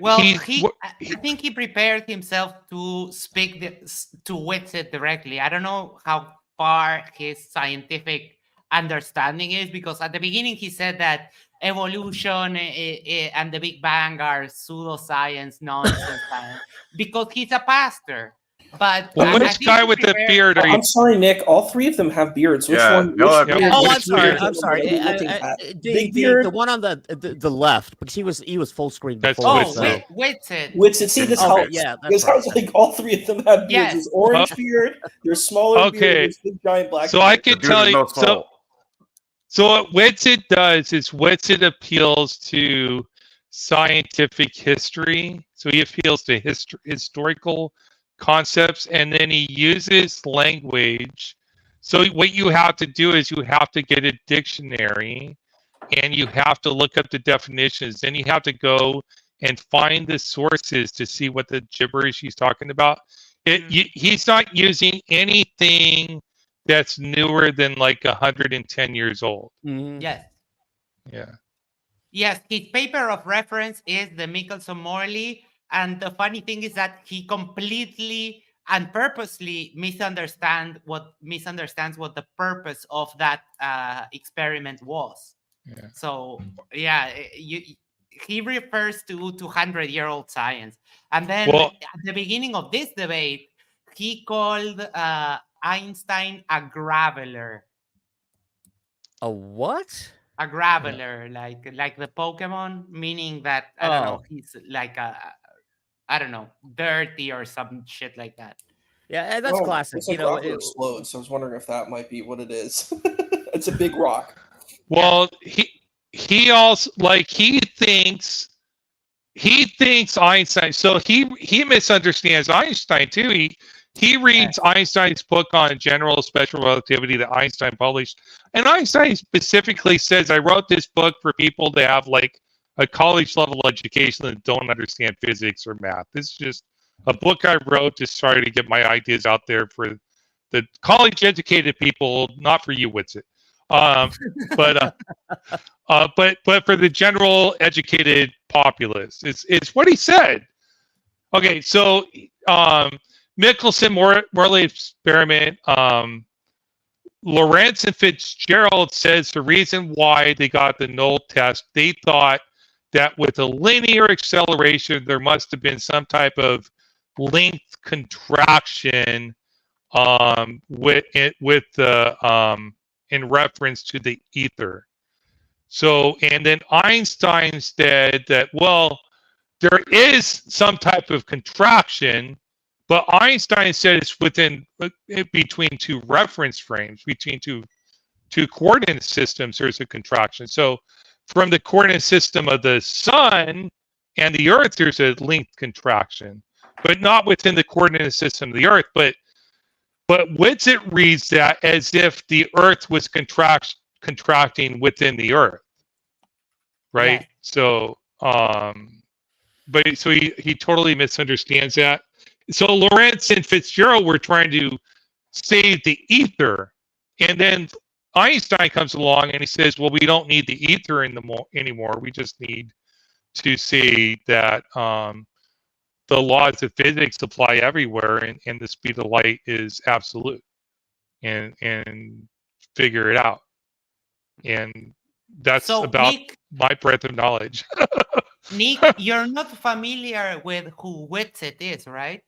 think he prepared himself to speak to Whitsitt directly. I don't know how far his scientific understanding is, because at the beginning he said that evolution and the Big Bang are pseudoscience, nonsense, because he's a pastor. But which guy with the beard are you? I'm sorry, Nick. All three of them have beards. Which one? I'm sorry. Big beard. The one on the left, because he was full screen before. Whitsitt. See, this helps. Yeah, this sounds like all three of them have beards. Yes. There's orange beard. There's smaller beard. There's big giant black. So beard. I can tell you. So what Witsit does is Witsit appeals to scientific history. So he appeals to historical concepts, and then he uses language. So what you have to do is you have to get a dictionary, and you have to look up the definitions. Then you have to go and find the sources to see what the gibberish he's talking about. He's not using anything that's newer than like 110 years old. Yes. Yeah. Yes, his paper of reference is the Michelson-Morley, and the funny thing is that he completely and purposely misunderstands what the purpose of that experiment was. Yeah. So yeah, he refers to 200-year-old science, and then at the beginning of this debate, he called Einstein a graveler. A what? A graveler, like the Pokemon, meaning that I don't know, he's like I don't know, dirty or some shit like that. Yeah, that's classic. It's like rock explodes, so I was wondering if that might be what it is. It's a big rock. Well, he also he thinks Einstein. So he misunderstands Einstein too. He reads Einstein's book on general special relativity that Einstein published. And Einstein specifically says, I wrote this book for people that have like a college level education that don't understand physics or math. This is just a book I wrote to try to get my ideas out there for the college educated people, not for you, Witsit. But for the general educated populace, it's what he said. Okay, so Michelson-Morley experiment. Lorentz and Fitzgerald says the reason why they got the null test, they thought that with a linear acceleration, there must have been some type of length contraction with the in reference to the ether. So, and then Einstein said that, well, there is some type of contraction, but Einstein said it's between two reference frames, between two coordinate systems, there's a contraction. So from the coordinate system of the sun and the earth, there's a length contraction, but not within the coordinate system of the earth. But Witsit reads that as if the earth was contracting within the earth, right? Yeah. So, so he totally misunderstands that. So Lorentz and Fitzgerald were trying to save the ether, and then Einstein comes along and he says, well, we don't need the ether anymore. We just need to say that the laws of physics apply everywhere, and the speed of light is absolute, and figure it out. And that's about Nick, my breadth of knowledge. Nick, you're not familiar with who Witsit is, right?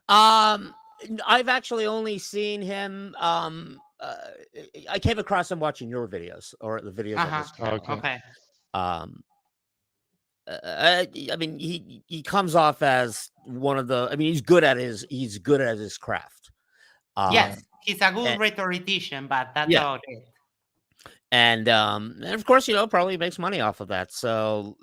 I've actually only seen him. I came across him watching your videos or the videos of his channel. Okay. I mean, he comes off as one of the. I mean, he's good at his craft. Yes, he's a good rhetorician, but that's about it. And of course, probably makes money off of that. So,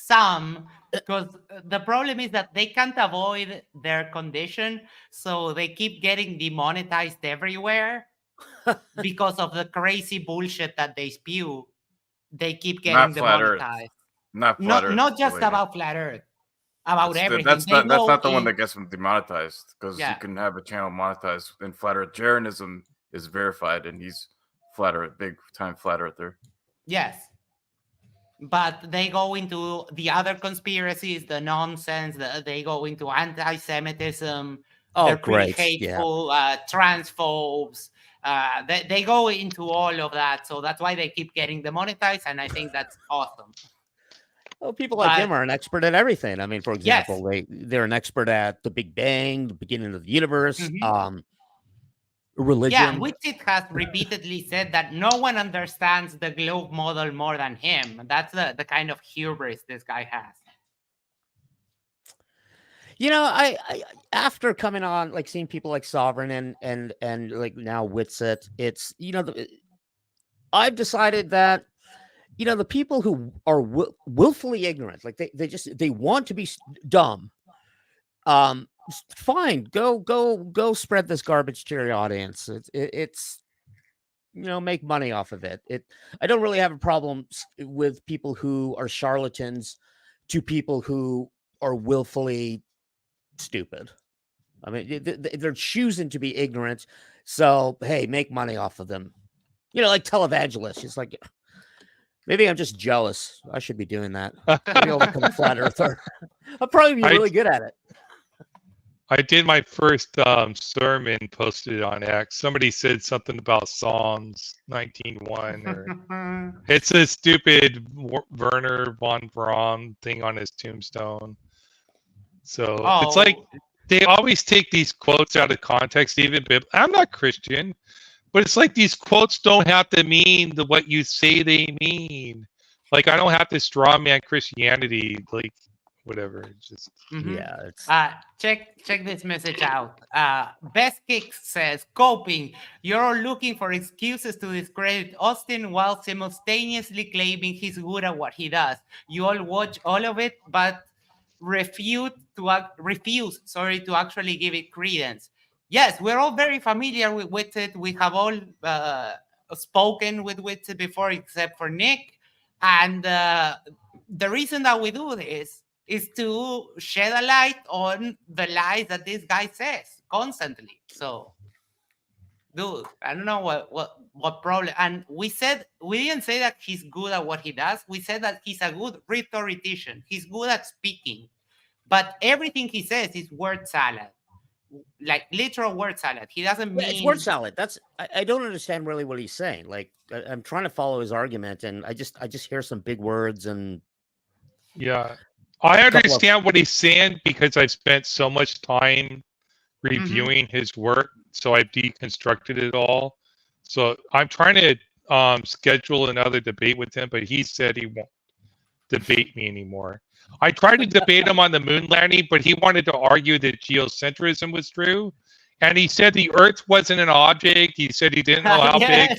some, because the problem is that they can't avoid their condition, so they keep getting demonetized everywhere because of the crazy bullshit that they spew. They keep getting demonetized. Not flat Earth. Not just about flat Earth. About everything. That's not the one that gets them demonetized, because you can have a channel monetized in flat Earth. Jeranism is verified, and he's flat Earth, big time flat earther. Yes. But they go into the other conspiracies, the nonsense. They go into anti-Semitism. They're pretty hateful, transphobes. They go into all of that. So that's why they keep getting demonetized. And I think that's awesome. Well, people like him are an expert at everything. I mean, for example, they're an expert at the Big Bang, the beginning of the universe, religion. Yeah, Witsit has repeatedly said that no one understands the globe model more than him. That's the kind of hubris this guy has. I after coming on, like seeing people like Sovereign and like now Witsit, it's I've decided that, the people who are willfully ignorant, like they want to be dumb. Fine, go spread this garbage to your audience. It's make money off of it. I don't really have a problem with people who are charlatans to people who are willfully stupid. I mean, they're choosing to be ignorant. So, hey, make money off of them. Like televangelists. She's like, maybe I'm just jealous. I should be doing that. Maybe I'll become a flat earther. I'll probably be really good at it. I did my first sermon, posted on X. Somebody said something about Psalms 19:1, or it's a stupid Werner von Braun thing on his tombstone. So it's like they always take these quotes out of context. Even I'm not Christian, but it's like these quotes don't have to mean what you say they mean. Like I don't have to straw man Christianity. Like whatever. It's just yeah. It's check this message out. Best Kicks says, coping. You're all looking for excuses to discredit Austin while simultaneously claiming he's good at what he does. You all watch all of it, but refuse to actually give it credence. Yes, we're all very familiar with it. We have all spoken with it before, except for Nick. And the reason that we do this is to shed a light on the lies that this guy says constantly. So, dude, I don't know what problem. And we didn't say that he's good at what he does. We said that he's a good rhetorician. He's good at speaking. But everything he says is word salad. Like literal word salad. He doesn't mean... It's word salad. I don't understand really what he's saying. Like, I'm trying to follow his argument, and I just hear some big words and... Yeah. I understand what he's saying because I've spent so much time reviewing his work, so I've deconstructed it all. So I'm trying to schedule another debate with him, but he said he won't debate me anymore. I tried to debate him on the moon landing, but he wanted to argue that geocentrism was true. And he said the Earth wasn't an object. He said he didn't know how big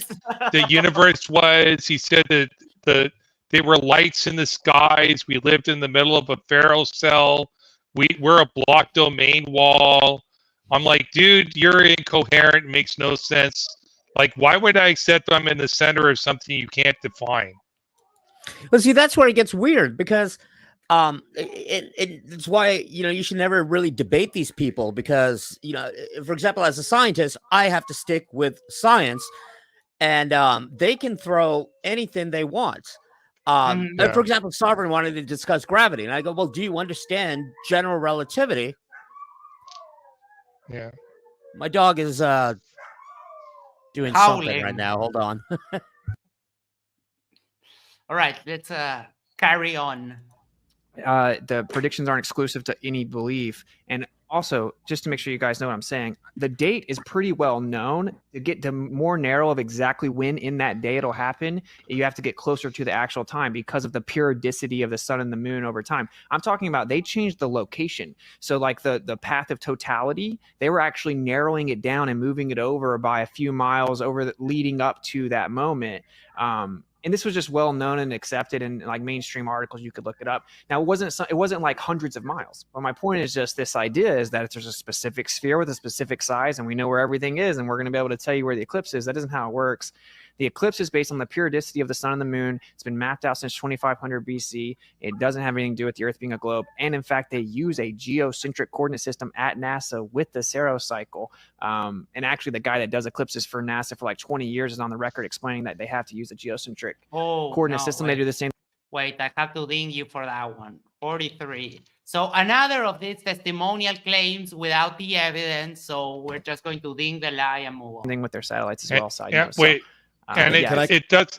the universe was. He said that they were lights in the skies. We lived in the middle of a Faro cell. We're a block domain wall. I'm like, dude, you're incoherent. It makes no sense. Like, why would I accept I'm in the center of something you can't define? Well, see, that's where it gets weird because it's why, you should never really debate these people because, for example, as a scientist, I have to stick with science and they can throw anything they want. For example, Sovereign wanted to discuss gravity, and I go, well, do you understand general relativity? Yeah. My dog is doing something right now. Hold on. All right, let's carry on. The predictions aren't exclusive to any belief. And also, just to make sure you guys know what I'm saying, the date is pretty well known. To get to more narrow of exactly when in that day it'll happen, you have to get closer to the actual time because of the periodicity of the sun and the moon over time. I'm talking about they changed the location. So like the path of totality, they were actually narrowing it down and moving it over by a few miles over leading up to that moment. And this was just well known and accepted in like mainstream articles. You could look it up. Now, it wasn't like hundreds of miles. But my point is just this idea is that if there's a specific sphere with a specific size and we know where everything is and we're going to be able to tell you where the eclipse is, that isn't how it works. The eclipse is based on the periodicity of the sun and the moon. It's been mapped out since 2500 BC. It doesn't have anything to do with the Earth being a globe. And in fact, they use a geocentric coordinate system at NASA with the Saros cycle. And actually, the guy that does eclipses for NASA for like 20 years is on the record explaining that they have to use a geocentric coordinate system. Wait. They do the same. Wait, I have to ding you for that one. 43. So another of these testimonial claims without the evidence. So we're just going to ding the lie and move on. Thing with their satellites as well. Wait. And it does.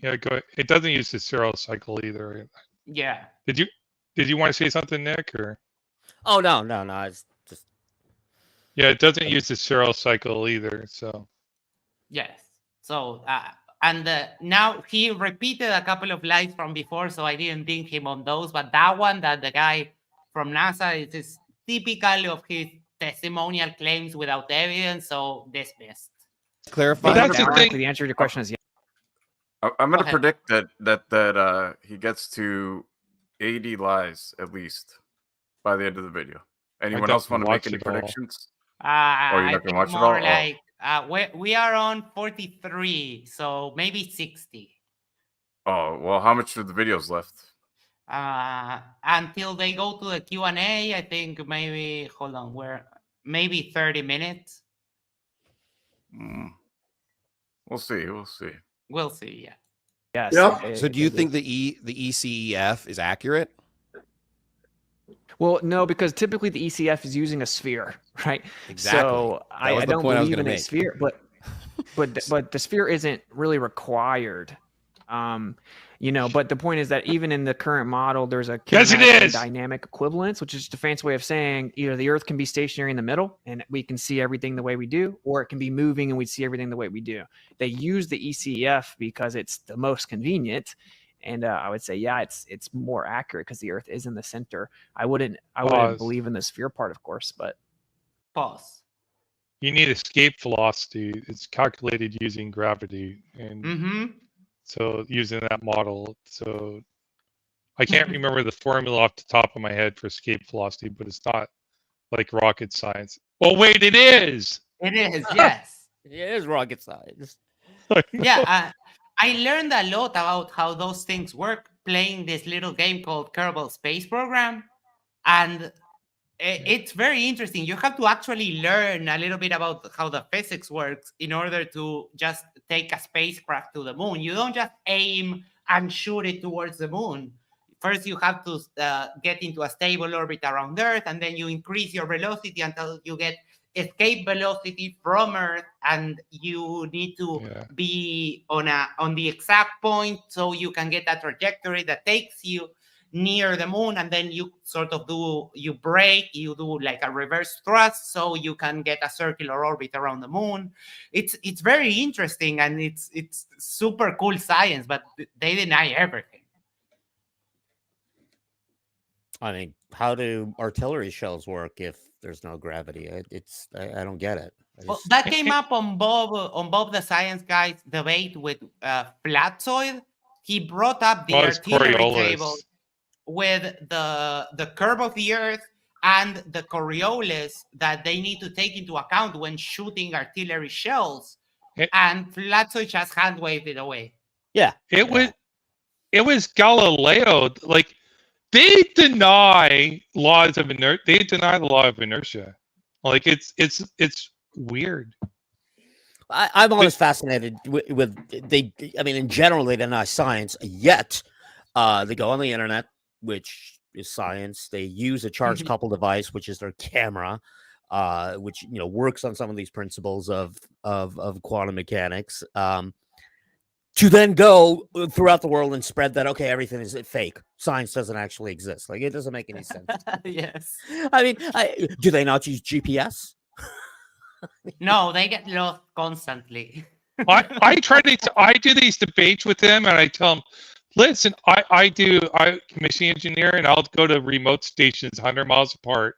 Yeah, go ahead. It doesn't use the Saros cycle either. Yeah. Did you want to say something, Nick? Or? Oh no! It's just. Yeah, it doesn't use the Saros cycle either. So. Yes. So now he repeated a couple of lies from before, so I didn't ding him on those. But that one, that the guy from NASA is typical of his testimonial claims without evidence, so dismissed. Clarify. That's the thing. The answer to your question is yes. I'm going to predict that he gets to 80 lies at least by the end of the video. Anyone else want to make any predictions? I think more like we are on 43, so maybe 60. Oh, well, how much of the videos left? Until they go to the Q&A, I think maybe, hold on, maybe 30 minutes. We'll see. We'll see, yeah. Yes. Yep. So do you think the ECEF is accurate? Well, no, because typically the ECF is using a sphere, right? Exactly. So I don't believe in a sphere, but the sphere isn't really required. But the point is that even in the current model, there's a dynamic equivalence, which is just a fancy way of saying either the Earth can be stationary in the middle and we can see everything the way we do, or it can be moving and we see everything the way we do. They use the ECF because it's the most convenient. And I would say, yeah, it's more accurate because the Earth is in the center. I wouldn't believe in the sphere part, of course, but pause. You need escape velocity. It's calculated using gravity, and so using that model. So I can't remember the formula off the top of my head for escape velocity, but it's not like rocket science. Well, wait, it is. It is, yes. It is rocket science. Yeah. I learned a lot about how those things work playing this little game called Kerbal Space Program. And it's very interesting. You have to actually learn a little bit about how the physics works in order to just take a spacecraft to the moon. You don't just aim and shoot it towards the moon. First, you have to get into a stable orbit around Earth, and then you increase your velocity until you get escape velocity from Earth, and you need to be on the exact point so you can get a trajectory that takes you near the moon, and then you sort of do like a reverse thrust so you can get a circular orbit around the moon. It's very interesting, and it's super cool science, but they deny everything. I mean, how do artillery shells work if there's no gravity? I don't get it. Well, that came up on Bob the Science Guy's debate with Flatzoid. He brought up the artillery table with the curve of the Earth and the Coriolis that they need to take into account when shooting artillery shells. And Flatzoid just hand waved it away. Yeah, it was Galileo. Like, they deny laws of inertia. They deny the law of inertia. Like, it's weird. I'm always fascinated with they. I mean, in general, they deny science. Yet, they go on the internet, which is science. They use a charge coupled device, which is their camera, which works on some of these principles of quantum mechanics. To then go throughout the world and spread that, okay, everything is fake. Science doesn't actually exist. Like, it doesn't make any sense. Yes. I mean, do they not use GPS? No, they get lost constantly. I do these debates with them, and I tell them, listen, I'm commissioning engineer, and I'll go to remote stations 100 miles apart,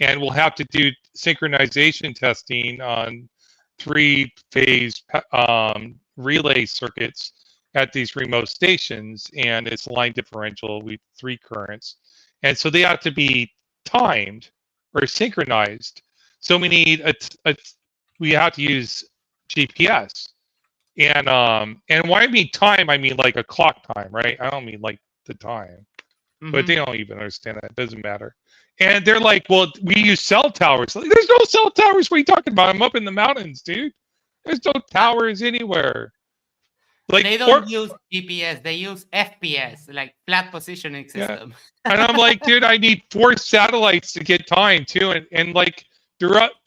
and we'll have to do synchronization testing on 3-phase relay circuits at these remote stations, and it's line differential with 3 currents, and so they have to be timed or synchronized. So we need we have to use GPS, and when I mean time, I mean like a clock time, right? I don't mean like the time, but they don't even understand that. It doesn't matter. And they're like, well, we use cell towers. Like, there's no cell towers. What are you talking about? I'm up in the mountains, dude. There's no towers anywhere. Like, they don't use GPS. They use FPS, like flat positioning system. Yeah. And I'm like, dude, I need 4 satellites to get time too. And like,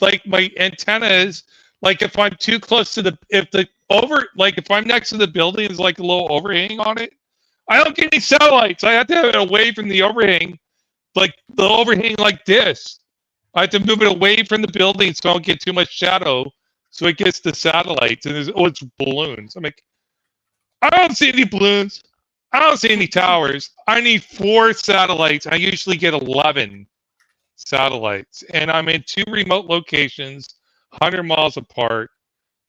like my antennas, like if I'm too close to if I'm next to the building, there's like a little overhang on it, I don't get any satellites. I have to have it away from the overhang, like the overhang like this. I have to move it away from the building so I don't get too much shadow, so it gets the satellites. And it's balloons. I'm like, I don't see any balloons. I don't see any towers. I need 4 satellites. I usually get 11 satellites, and I'm in 2 remote locations, 100 miles apart,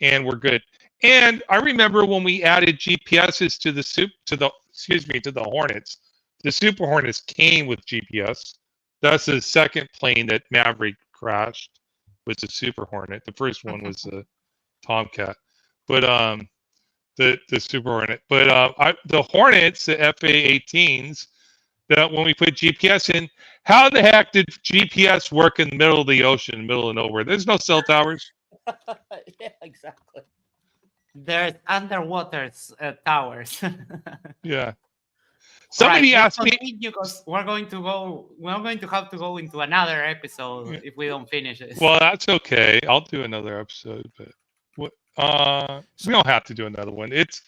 and we're good. And I remember when we added GPSs to the Hornets. The Super Hornets came with GPS. That's the second plane that Maverick crashed, was the Super Hornet. The first one was the Tomcat, but the Super Hornet. But the Hornets, the FA-18s, that when we put GPS in, how the heck did GPS work in the middle of the ocean, middle of nowhere? There's no cell towers. Yeah, exactly. There's underwater towers. Yeah. Somebody asked me, because we're going to have to go into another episode if we don't finish this. Well, that's okay. I'll do another episode, but we don't have to do another one. It's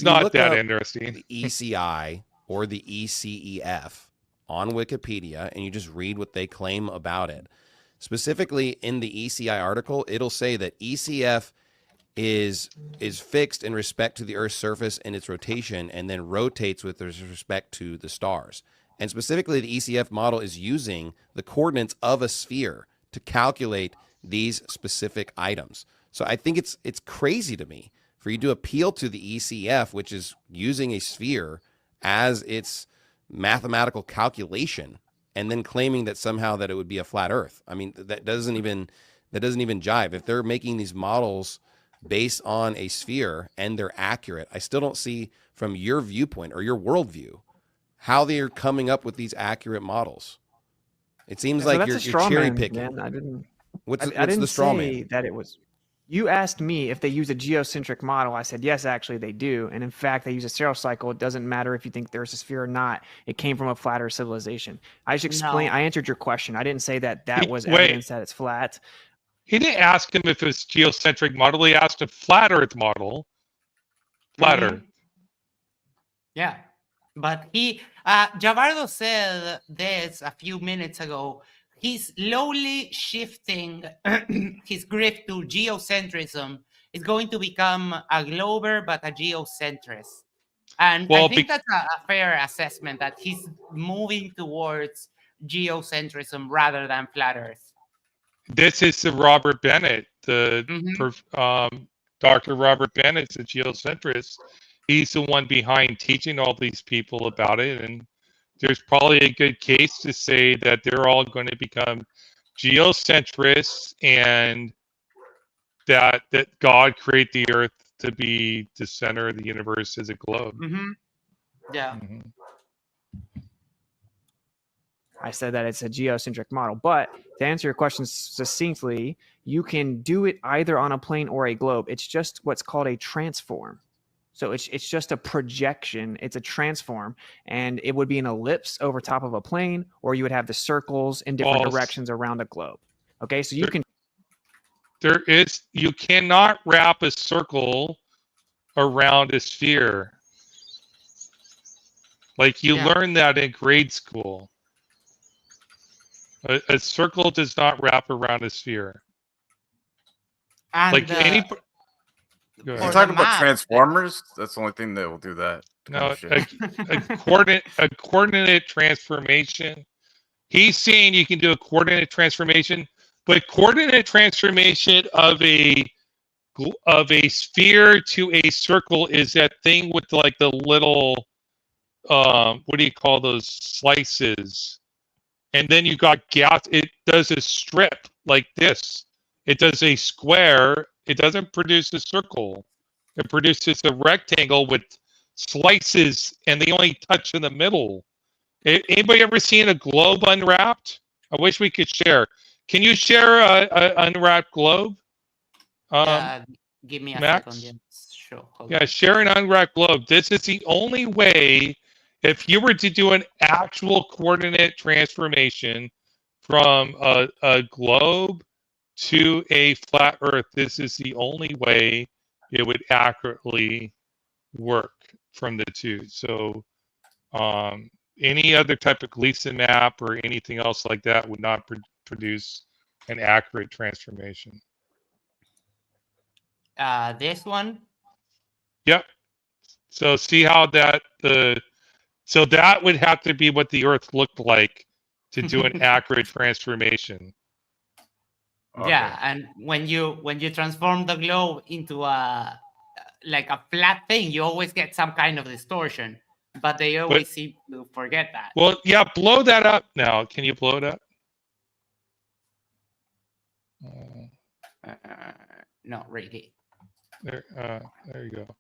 not that interesting. The ECI or the ECEF on Wikipedia, and you just read what they claim about it. Specifically in the ECI article, it'll say that ECF is fixed in respect to the Earth's surface and its rotation, and then rotates with respect to the stars. And specifically, the ECF model is using the coordinates of a sphere to calculate these specific items. So I think it's crazy to me for you to appeal to the ECF, which is using a sphere as its mathematical calculation, and then claiming that somehow that it would be a flat Earth. I mean, that doesn't even jive. If they're making these models based on a sphere and they're accurate, I still don't see from your viewpoint or your worldview how they're coming up with these accurate models. It seems like you're cherry picking. I didn't the straw man? That it was. You asked me if they use a geocentric model. I said, yes, actually they do. And in fact, they use a Saros cycle. It doesn't matter if you think there's a sphere or not. It came from a flat Earth civilization. I should explain. No. I answered your question. I didn't say that was evidence that it's flat. He didn't ask him if it's geocentric model. He asked a flat Earth model. Flat Earth. Yeah. But Javardo said this a few minutes ago. He's slowly shifting his grip to geocentrism. It's going to become a glober, but a geocentrist. And I think that's a fair assessment, that he's moving towards geocentrism rather than flat Earth. This is the Robert Bennett, Dr. Robert Bennett's a geocentrist. He's the one behind teaching all these people about it, and there's probably a good case to say that they're all going to become geocentrists, and that God created the Earth to be the center of the universe as a globe. Mm-hmm. Yeah. Mm-hmm. I said that it's a geocentric model, but to answer your question succinctly, you can do it either on a plane or a globe. It's just what's called a transform. So it's just a projection. It's a transform, and it would be an ellipse over top of a plane, or you would have the circles in different directions around a globe. Okay, so you cannot wrap a circle around a sphere. Like you learn that in grade school. A circle does not wrap around a sphere. And like you're talking about Transformers? That's the only thing that will do that. No, a coordinate transformation. He's saying you can do a coordinate transformation, but coordinate transformation of a sphere to a circle is that thing with like the little what do you call those slices? And then you got gaps. It does a strip like this. It does a square. It doesn't produce a circle. It produces a rectangle with slices, and they only touch in the middle. Anybody ever seen a globe unwrapped? I wish we could share. Can you share an unwrapped globe? Give me a Max? second. Sure. Yeah, share an unwrapped globe. This is the only way. If you were to do an actual coordinate transformation from a globe to a flat Earth, this is the only way it would accurately work from the two. So any other type of Gleason map or anything else like that would not produce an accurate transformation. This one? Yep. So see how so that would have to be what the Earth looked like to do an accurate transformation. Okay. Yeah, and when you transform the globe into a like a flat thing, you always get some kind of distortion. But they always seem to forget that. Well, yeah, blow that up now. Can you blow it up? Not really. There you go.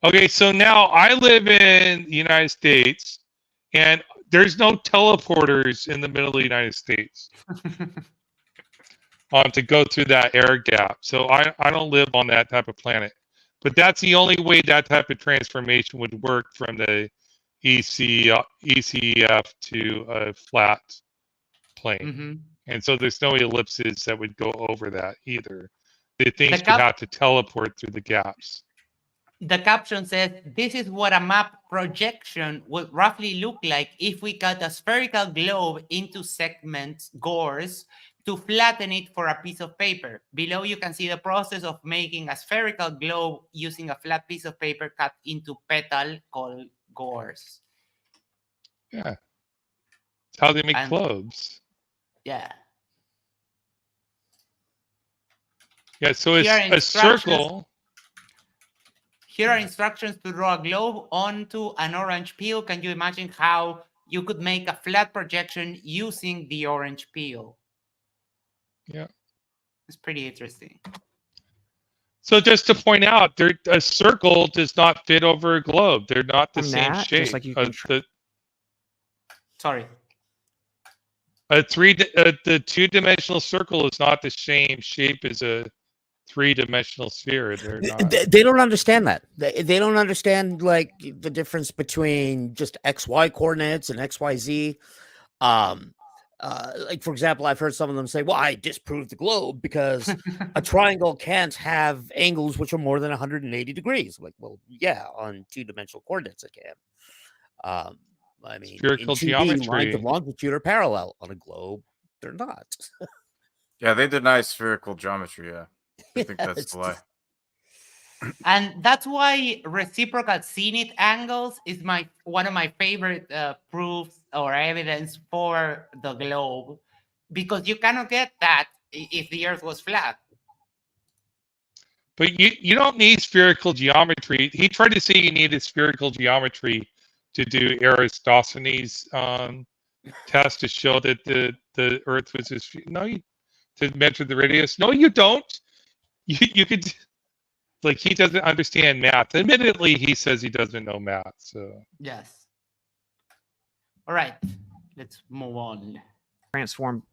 Okay, so now I live in the United States, and there's no teleporters in the middle of the United States to go through that air gap. So I don't live on that type of planet. But that's the only way that type of transformation would work from the ECF to a flat plane. Mm-hmm. And so there's no ellipses that would go over that either. The things would have to teleport through the gaps. The caption says, this is what a map projection would roughly look like if we cut a spherical globe into segments, gores, to flatten it for a piece of paper. Below you can see the process of making a spherical globe using a flat piece of paper cut into petal called gores. Yeah. It's how they make globes. Yeah. Yeah, so it's a circle. Here are instructions to draw a globe onto an orange peel. Can you imagine how you could make a flat projection using the orange peel? Yeah. It's pretty interesting. So just to point out, a circle does not fit over a globe. They're not the same shape. Just like you can Sorry. The two-dimensional circle is not the same shape as a three-dimensional sphere. They're not. They don't understand that. They don't understand like the difference between just XY coordinates and XYZ. Like for example, I've heard some of them say, "Well, I disproved the globe because a triangle can't have angles which are more than 180 degrees." Like, well, yeah, on two-dimensional coordinates it can. I mean, spherical in 2D, geometry, lines of longitude are parallel. On a globe, they're not. Yeah, they deny spherical geometry. Yeah, I think that's the lie. And that's why reciprocal zenith angles is one of my favorite proofs or evidence for the globe, because you cannot get that if the Earth was flat. But you don't need spherical geometry. He tried to say you needed spherical geometry to do Eratosthenes' test to show that the Earth was to measure the radius. No, you don't. You could, like, he doesn't understand math. Admittedly, he says he doesn't know math. So yes. All right, let's move on. Transform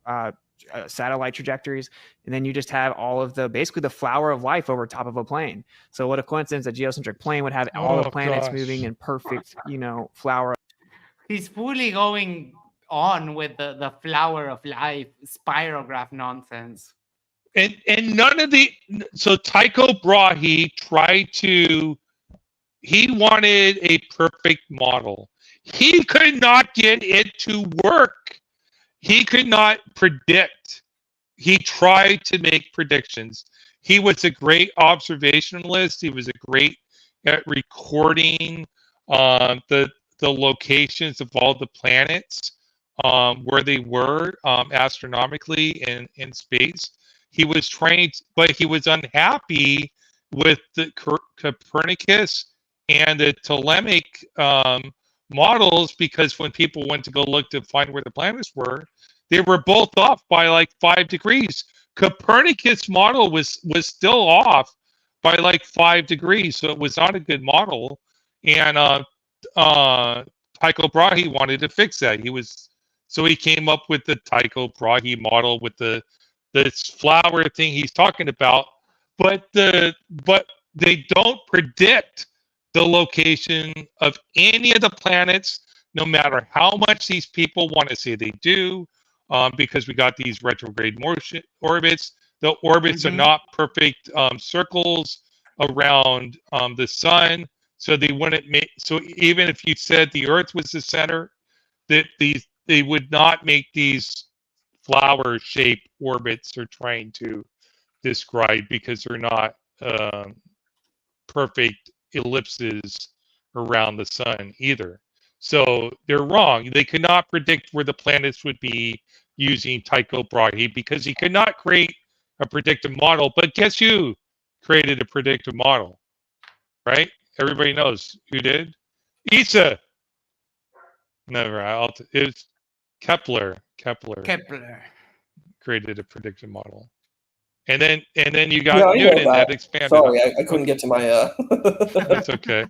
satellite trajectories, and then you just have all of basically the flower of life over top of a plane. So what a coincidence, a geocentric plane would have all the planets moving in perfect, flower. He's fully going on with the flower of life spirograph nonsense. And none of so Tycho Brahe he wanted a perfect model. He could not get it to work. He could not predict. He tried to make predictions. He was a great observationalist. He was great at recording the locations of all the planets, where they were astronomically in space. He was trying, but he was unhappy with the Copernicus and the Ptolemaic models, because when people went to go look to find where the planets were, they were both off by like 5 degrees. Copernicus model was still off by like 5 degrees, so it was not a good model. And Tycho Brahe wanted to fix that. So he came up with the Tycho Brahe model with this flower thing he's talking about, but they don't predict the location of any of the planets, no matter how much these people want to say they do, because we got these retrograde motion orbits. The orbits are not perfect circles around the sun, so they wouldn't make. So even if you said the Earth was the center, that they would not make these flower-shaped orbits they're trying to describe, because they're not perfect ellipses around the sun either. So they're wrong. They could not predict where the planets would be using Tycho Brahe, because he could not create a predictive model. But guess who created a predictive model? right? Everybody knows who did. Isa. Never. It's Kepler. Kepler created a prediction model, and then you got Newton that expanded. Sorry, I couldn't get to my. That's okay.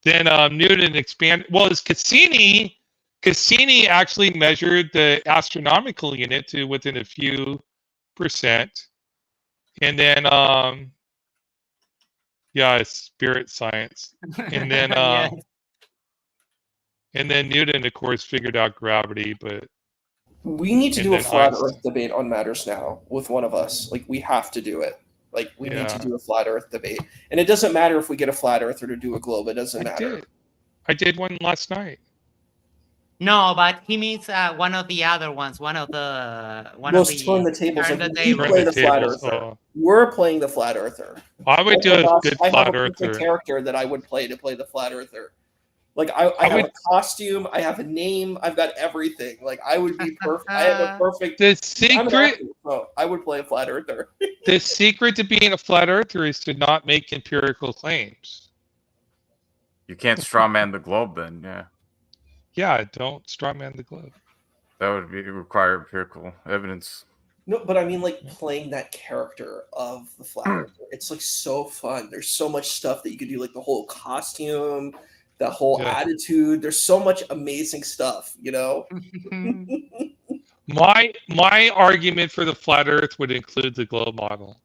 Then Newton expanded. Well, it's Cassini. Cassini actually measured the astronomical unit to within a few percent, and then it's spirit science, and then Yes. and then Newton, of course, figured out gravity, but. We need to do a flat Earth debate on Matters Now with one of us. Like, we have to do it. Like, we need to do a flat Earth debate. And it doesn't matter if we get a flat Earther to do a globe. It doesn't matter. I did one last night. No, but he means one of the other ones. One of the turn the tables. Turn Like, the we tables. play the flat Earther. We're playing the flat Earther. I would do a good I flat have a Earther. character that I would play to play the flat Earther. Like, I have a costume, I have a name, I've got everything. Like, I would be perfect. I have a perfect. The secret. So I would play a flat Earther. The secret to being a flat Earther is to not make empirical claims. You can't strawman the globe, then, yeah. Yeah, don't strawman the globe. That would require empirical evidence. No, but I mean, like, playing that character of the flat Earther. It's like so fun. There's so much stuff that you could do, like the whole costume. The whole attitude. There's so much amazing stuff, you know? My argument for the flat Earth would include the globe model.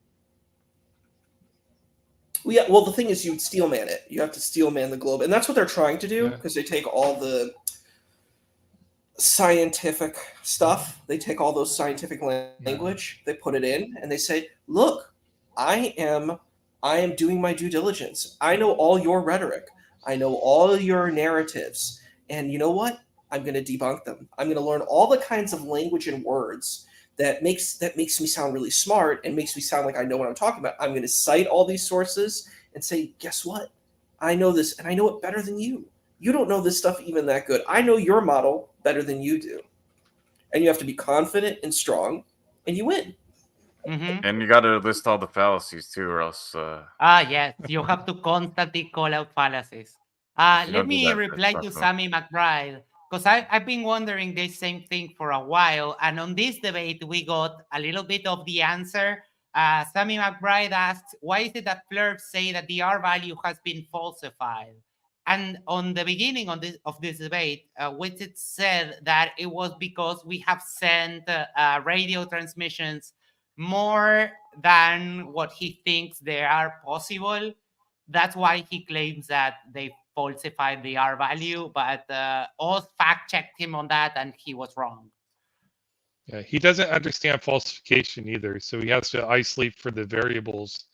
Well, yeah, well, the thing is, you'd steel man it. You have to steel man the globe. And that's what they're trying to do, because they take all the scientific stuff, they take all those scientific language, they put it in, and they say, look, I am doing my due diligence. I know all your rhetoric. I know all your narratives, and you know what? I'm going to debunk them. I'm going to learn all the kinds of language and words that makes me sound really smart and makes me sound like I know what I'm talking about. I'm going to cite all these sources and say, guess what? I know this, and I know it better than you. You don't know this stuff even that good. I know your model better than you do. And you have to be confident and strong, and you win. Mm-hmm. And you got to list all the fallacies too, or else. Yes, you have to constantly call out fallacies. Let me reply to Sammy McBride, because I've been wondering the same thing for a while. And on this debate, we got a little bit of the answer. Sammy McBride asked, why is it that Flirt say that the R value has been falsified? And on the beginning of this debate, Whitsitt said that it was because we have sent radio transmissions more than what he thinks they are possible. That's why he claims that they falsified the R value, but Oz fact-checked him on that, and he was wrong. Yeah, he doesn't understand falsification either, so he has to isolate for the variables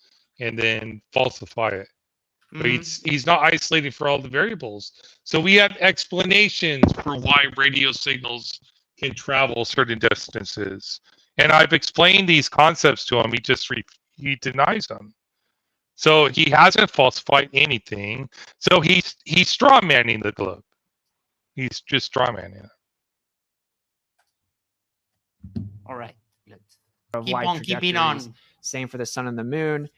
and then falsify it. But he's not isolating for all the variables. So we have explanations for why radio signals can travel certain distances. And I've explained these concepts to him. He denies them. So he hasn't falsified anything. So he's straw manning the globe. He's just straw manning it. All right. Let's keep on. Same for the sun and the moon.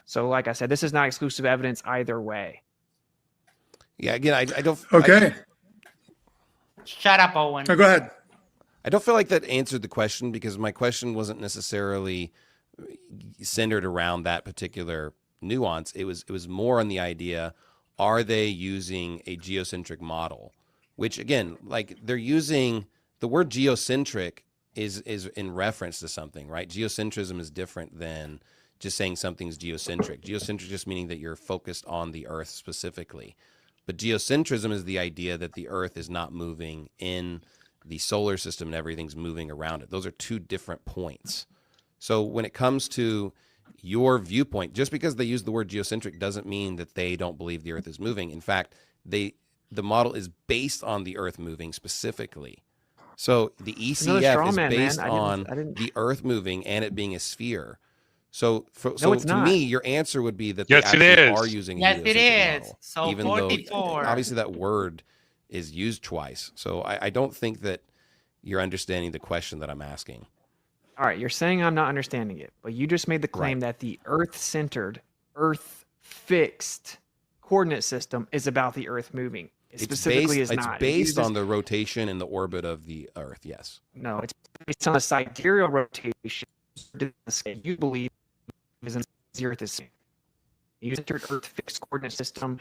So, like I said, this is not exclusive evidence either way. Yeah, again, I don't. Okay. Shut up, Owen. Oh, go ahead. I don't feel like that answered the question, because my question wasn't necessarily centered around that particular nuance. It was more on the idea, are they using a geocentric model? Which, again, like, they're using the word geocentric is in reference to something, right? Geocentrism is different than just saying something's geocentric. Geocentric just meaning that you're focused on the Earth specifically. But geocentrism is the idea that the Earth is not moving in the solar system and everything's moving around it. Those are two different points. So when it comes to your viewpoint, just because they use the word geocentric doesn't mean that they don't believe the Earth is moving. In fact, the model is based on the Earth moving specifically. So the ECF is based on the Earth moving and it being a sphere. So to me, your answer would be that they actually are using a geocentric model. So even 44. though obviously that word is used twice. So I don't think that you're understanding the question that I'm asking. All right, you're saying I'm not understanding it, but you just made the claim that the Earth-centered, Earth fixed coordinate system is about the Earth moving. It specifically is not. It's based on the rotation and the orbit of the Earth. Yes. No, it's based on a sidereal rotation. You believe is in the Earth is you entered Earth fixed coordinate system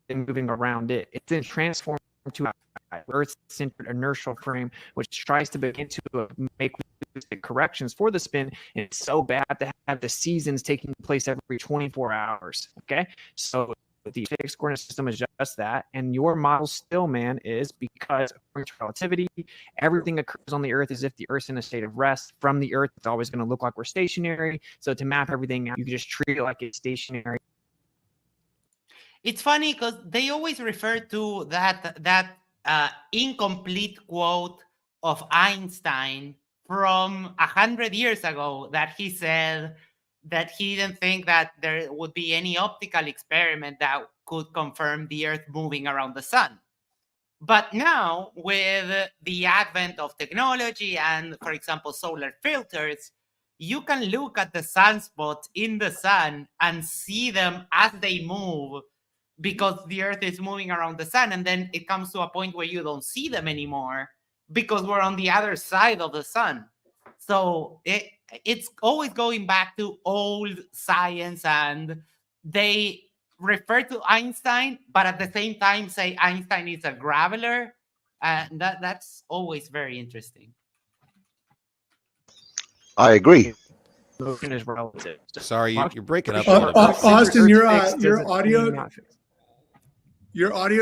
and moving around it. It's then transformed to a Earth-centered inertial frame, which tries to begin to make corrections for the spin. And it's so bad to have the seasons taking place every 24 hours. Okay, so the fixed coordinate system is just that, and your model still, man, is because according to relativity, everything occurs on the Earth as if the Earth's in a state of rest. From the Earth, it's always going to look like we're stationary. So to map everything out, you can just treat it like it's stationary. It's funny because they always refer to that incomplete quote of Einstein from 100 years ago that he said that he didn't think that there would be any optical experiment that could confirm the Earth moving around the sun. But now, with the advent of technology and, for example, solar filters, you can look at the sunspots in the sun and see them as they move because the Earth is moving around the sun. And then it comes to a point where you don't see them anymore because we're on the other side of the sun. So it's always going back to old science, and they refer to Einstein, but at the same time say Einstein is a graveler. And that's always very interesting. I agree. Motion is relative. Sorry, you're breaking up. Austin, your audio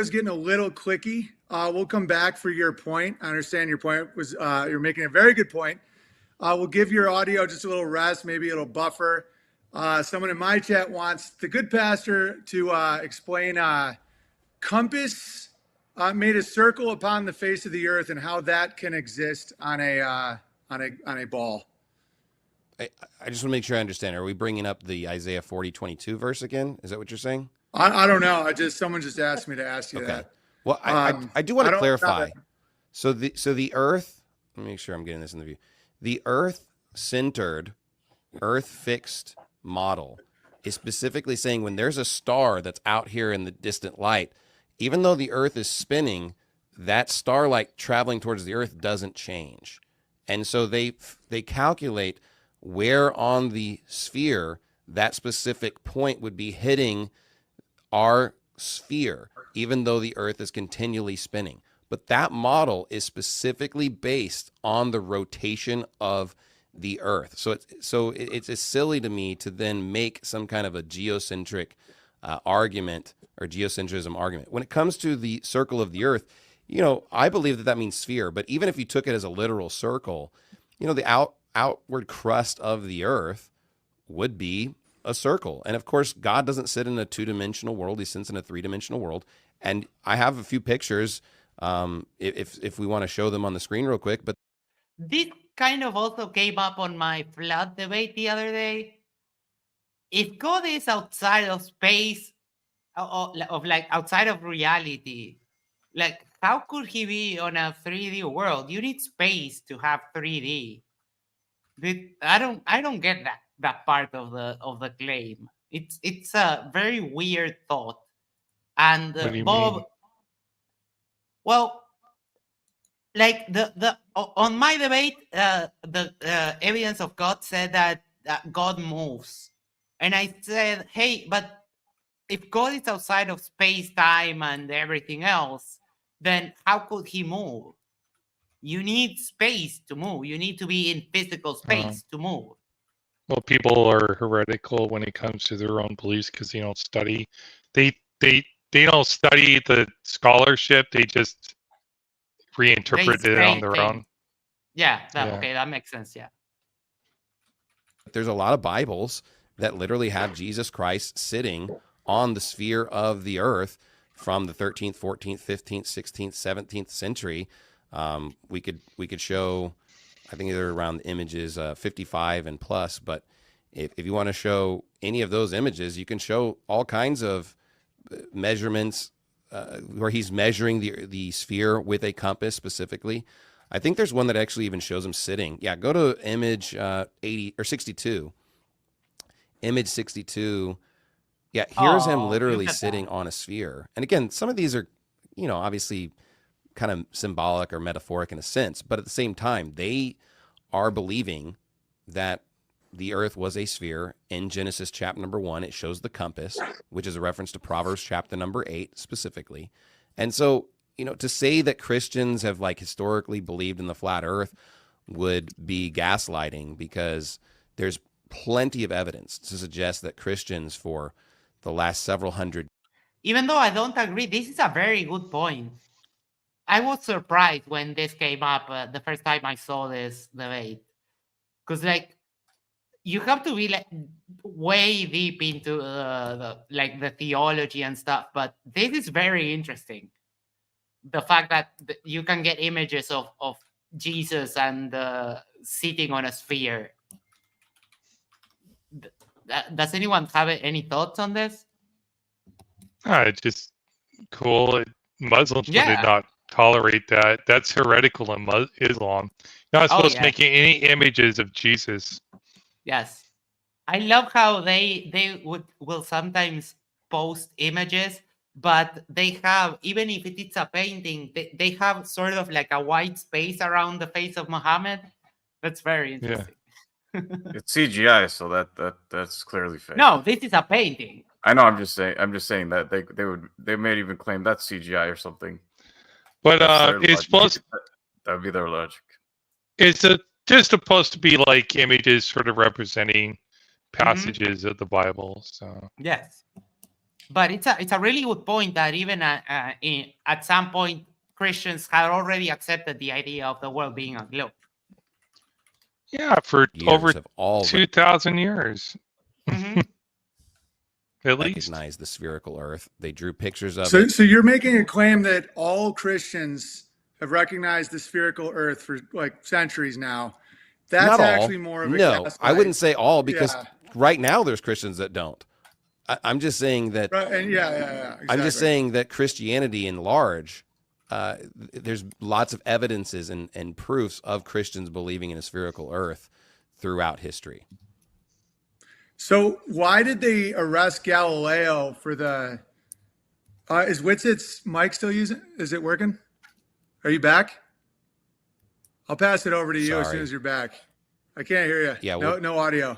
is getting a little clicky. We'll come back for your point. I understand your point was you're making a very good point. We'll give your audio just a little rest. Maybe it'll buffer. Someone in my chat wants the good pastor to explain compass made a circle upon the face of the Earth and how that can exist on a ball. I just want to make sure I understand. Are we bringing up the Isaiah 40:22 verse again? Is that what you're saying? I don't know. Someone just asked me to ask you that. Well, I do want to clarify. So the Earth. Let me make sure I'm getting this in the view. The Earth-centered, Earth-fixed model is specifically saying when there's a star that's out here in the distant light, even though the Earth is spinning, that starlight traveling towards the Earth doesn't change. And so they calculate where on the sphere that specific point would be hitting our sphere, even though the Earth is continually spinning. But that model is specifically based on the rotation of the Earth. So it's silly to me to then make some kind of a geocentric argument or geocentrism argument. When it comes to the circle of the Earth, I believe that means sphere. But even if you took it as a literal circle, the outward crust of the Earth would be a circle. And of course, God doesn't sit in a two-dimensional world. He sits in a three-dimensional world. And I have a few pictures if we want to show them on the screen real quick. But this kind of also came up on my flood debate the other day. If God is outside of space, outside of reality, how could he be on a 3D world? You need space to have 3D. I don't get that part of the claim. It's a very weird thought. And Bob, mean? Well, on my debate, the evidence of God said that God moves, and I said, hey, but if God is outside of space, time, and everything else, then how could he move? You need space to move. You need to be in physical space to move. Well, people are heretical when it comes to their own beliefs because they don't study. They don't study the scholarship. They just reinterpret it on their own. Yeah. Okay, that makes sense. Yeah. There's a lot of Bibles that literally have Jesus Christ sitting on the sphere of the Earth from the 13th, 14th, 15th, 16th, 17th century. We could show, I think they're around the images 55 and plus, but if you want to show any of those images, you can show all kinds of measurements where he's measuring the sphere with a compass specifically. I think there's one that actually even shows him sitting. Yeah, go to image 80 or 62. Image 62 Yeah, here's him Oh, literally look at sitting that. on a sphere. And again, some of these are, obviously kind of symbolic or metaphoric in a sense, but at the same time, they are believing that the earth was a sphere. In Genesis chapter number 1, it shows the compass, which is a reference to Proverbs chapter number 8 specifically. And so, to say that Christians have like historically believed in the flat earth would be gaslighting, because there's plenty of evidence to suggest that Christians for the last several hundred. Even though I don't agree, this is a very good point. I was surprised when this came up the first time I saw this debate, because you have to be like way deep into the theology and stuff. But this is very interesting. The fact that you can get images of Jesus and sitting on a sphere. Does anyone have any thoughts on this? It's just cool. Muslims would Yeah. not tolerate that. That's heretical in Islam. You're not supposed to make any images of Jesus. Yes. I love how they will sometimes post images, but they have, even if it's a painting, they have sort of like a white space around the face of Muhammad. That's very interesting. It's CGI, so that's clearly fake. No, this is a painting. I know. I'm just saying that they may even claim that's CGI or something. But it's supposed that would be their logic. It's just supposed to be like images sort of representing passages of the Bible. So yes, but it's a really good point that even at some point Christians had already accepted the idea of the world being a globe. Yeah, for over 2,000 years. Mm-hmm. At least recognize the spherical earth. They drew pictures of it. So you're making a claim that all Christians have recognized the spherical earth for like centuries now. That's not actually all. more of a gaslight. I wouldn't say all, because right now there's Christians that don't. I'm just saying that. Right, and exactly. I'm just saying that Christianity in large, there's lots of evidences and proofs of Christians believing in a spherical earth throughout history. So why did they arrest Galileo for the? Is Witzit's mic still using? Is it working? Are you back? I'll pass it over to you as soon as you're back. I can't hear you. Yeah. No audio.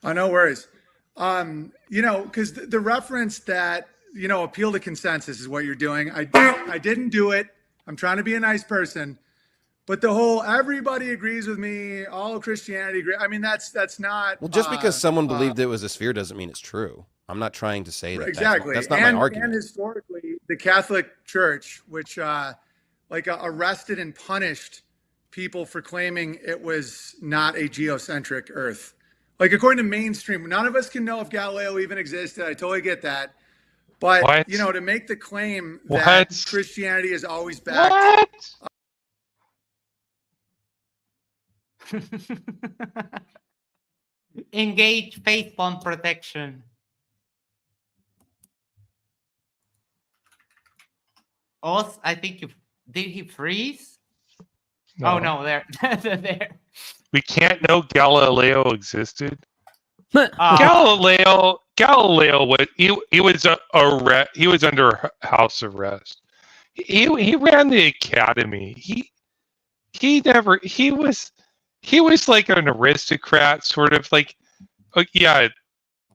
Oh, no worries. Because the reference that appeal to consensus is what you're doing. I didn't do it. I'm trying to be a nice person. But the whole everybody agrees with me, all Christianity agree. I mean, that's not. Well, just because someone believed it was a sphere doesn't mean it's true. I'm not trying to say that. Exactly. That's not my argument. And historically, the Catholic Church, which arrested and punished people for claiming it was not a geocentric Earth. Like according to mainstream, none of us can know if Galileo even existed. I totally get that. But to make the claim that Christianity is always back. Engage faith bond protection. Oz, I think did he freeze? No. Oh no, there. We can't know Galileo existed. Galileo was he was under house arrest. He ran the academy. He was like an aristocrat, sort of like,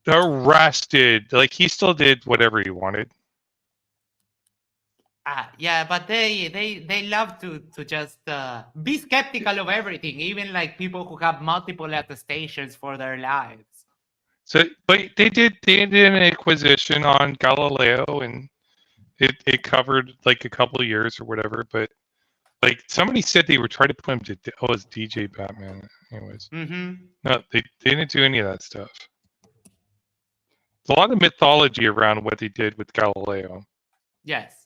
arrested. Like he still did whatever he wanted. Yeah, but they love to just be skeptical of everything, even like people who have multiple attestations for their lives. So, but they did an inquisition on Galileo, and it covered like a couple of years or whatever. But like somebody said they were trying to put him to it's DJ Batman. Anyways, no, they didn't do any of that stuff. There's a lot of mythology around what they did with Galileo. Yes.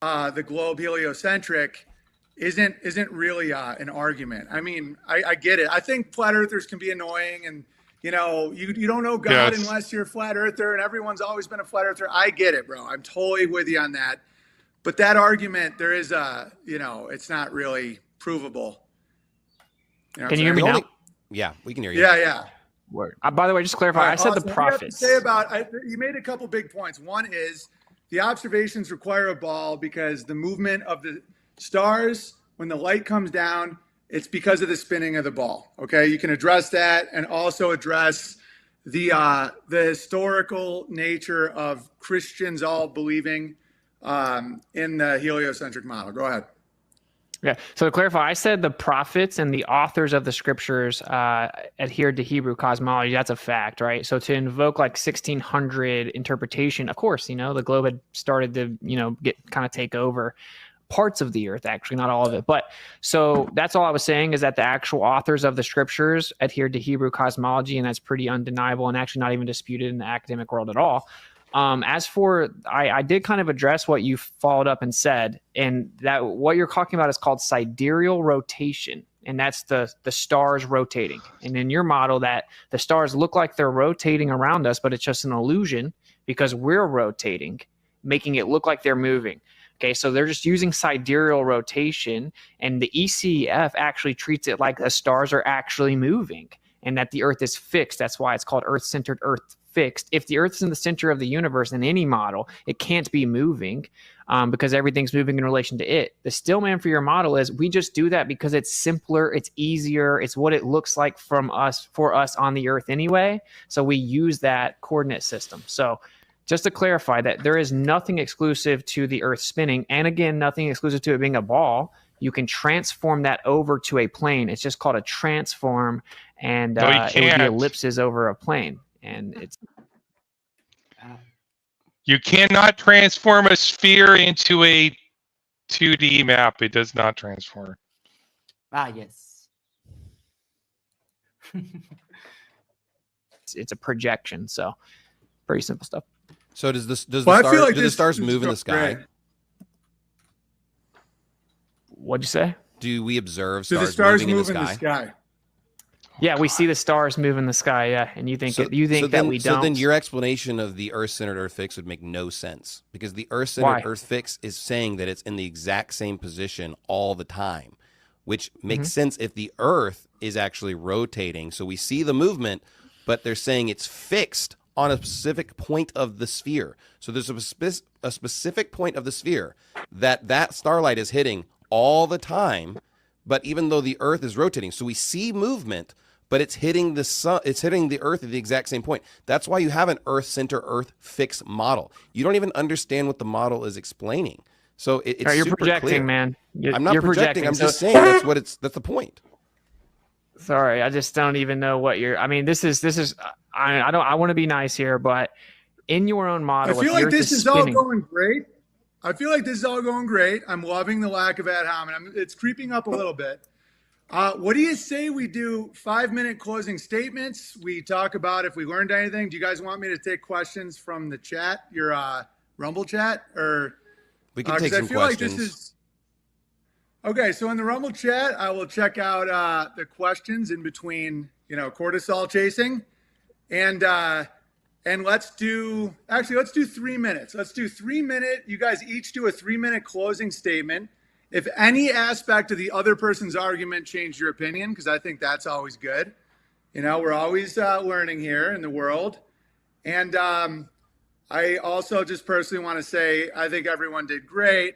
The globe heliocentric isn't really an argument. I mean, I get it. I think flat earthers can be annoying, and you don't know God unless you're a flat earther, and everyone's always been a flat earther. I get it, bro. I'm totally with you on that. But that argument, there is it's not really provable. Can you hear me now? Yeah, we can hear you. Yeah. Word. By the way, just to clarify, All right, I said awesome. the What do you have to prophets. say about you made a couple big points. One is the observations require a ball because the movement of the stars when the light comes down, it's because of the spinning of the ball. Okay, you can address that and also address the historical nature of Christians all believing in the heliocentric model. Go ahead. Yeah. So to clarify, I said the prophets and the authors of the scriptures adhered to Hebrew cosmology. That's a fact, right? So to invoke like 1600 interpretation, of course, the globe had started to, get kind of take over parts of the earth, actually, not all of it. But so that's all I was saying is that the actual authors of the scriptures adhered to Hebrew cosmology, and that's pretty undeniable and actually not even disputed in the academic world at all. As for, I did kind of address what you followed up and said, and that what you're talking about is called sidereal rotation, and that's the stars rotating. And in your model, that the stars look like they're rotating around us, but it's just an illusion because we're rotating, making it look like they're moving. Okay, so they're just using sidereal rotation, and the ECF actually treats it like the stars are actually moving and that the Earth is fixed. That's why it's called Earth-centered, Earth fixed. If the Earth's in the center of the universe in any model, it can't be moving because everything's moving in relation to it. The Stillman for your model is we just do that because it's simpler, it's easier, it's what it looks like for us on the Earth anyway. So we use that coordinate system. So just to clarify that there is nothing exclusive to the Earth spinning, and again, nothing exclusive to it being a ball. You can transform that over to a plane. It's just called a transform, and No, you it would be can't. ellipses over a plane. And it's You cannot transform a sphere into a 2D map. It does not transform. Yes. it's a projection, so pretty simple stuff. So does the stars move in the sky? Great. What'd you say? Do we observe Do stars, the stars moving move in the sky? Yeah, we see the stars move in the sky. Yeah, and you think that we don't? So then your explanation of the Earth-centered Earth fix would make no sense because the Earth-centered Earth fix is saying that it's in the exact same position all the time, which makes sense if the Earth is actually rotating. So we see the movement, but they're saying it's fixed on a specific point of the sphere. So there's a specific point of the sphere that starlight is hitting all the time, but even though the Earth is rotating, so we see movement, but it's hitting the sun, it's hitting the Earth at the exact same point. That's why you have an Earth center, Earth fix model. You don't even understand what the model is explaining. So it's you're super projecting, clear. man. I'm not projecting. I'm just saying that's the point. Sorry, I just don't even know what you're. I mean, this is. I want to be nice here, but in your own model, I feel like this is all spinning, going great. I'm loving the lack of ad hominem. It's creeping up a little bit. What do you say we do 5-minute closing statements? We talk about if we learned anything. Do you guys want me to take questions from the chat, your Rumble chat, or we can take some questions? Okay, so in the Rumble chat, I will check out the questions in between, cortisol chasing, and let's do 3 minutes. Let's do 3 minute. You guys each do a 3-minute closing statement. If any aspect of the other person's argument changed your opinion, because I think that's always good. We're always learning here in the world. And I also just personally want to say, I think everyone did great.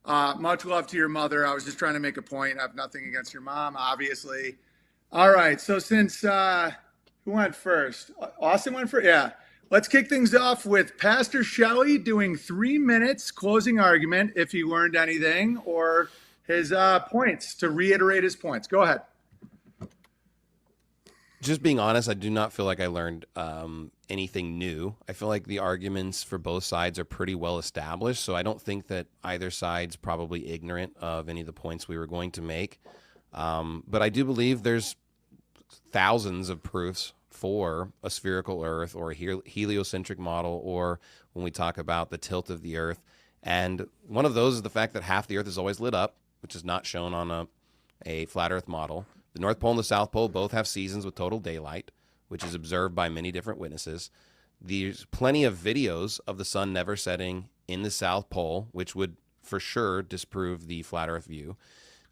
Much love to your mother. I was just trying to make a point. I have nothing against your mom, obviously. All right. So since who went first? Austin went first? Yeah. Let's kick things off with Pastor Shelley doing 3 minutes closing argument if he learned anything or his points, to reiterate his points. Go ahead. Just being honest, I do not feel like I learned anything new. I feel like the arguments for both sides are pretty well established, so I don't think that either side's probably ignorant of any of the points we were going to make. But I do believe there's thousands of proofs for a spherical Earth or a heliocentric model, or when we talk about the tilt of the Earth. And one of those is the fact that half the Earth is always lit up, which is not shown on a flat Earth model. The North Pole and the South Pole both have seasons with total daylight, which is observed by many different witnesses. There's plenty of videos of the sun never setting in the South Pole, which would for sure disprove the flat Earth view.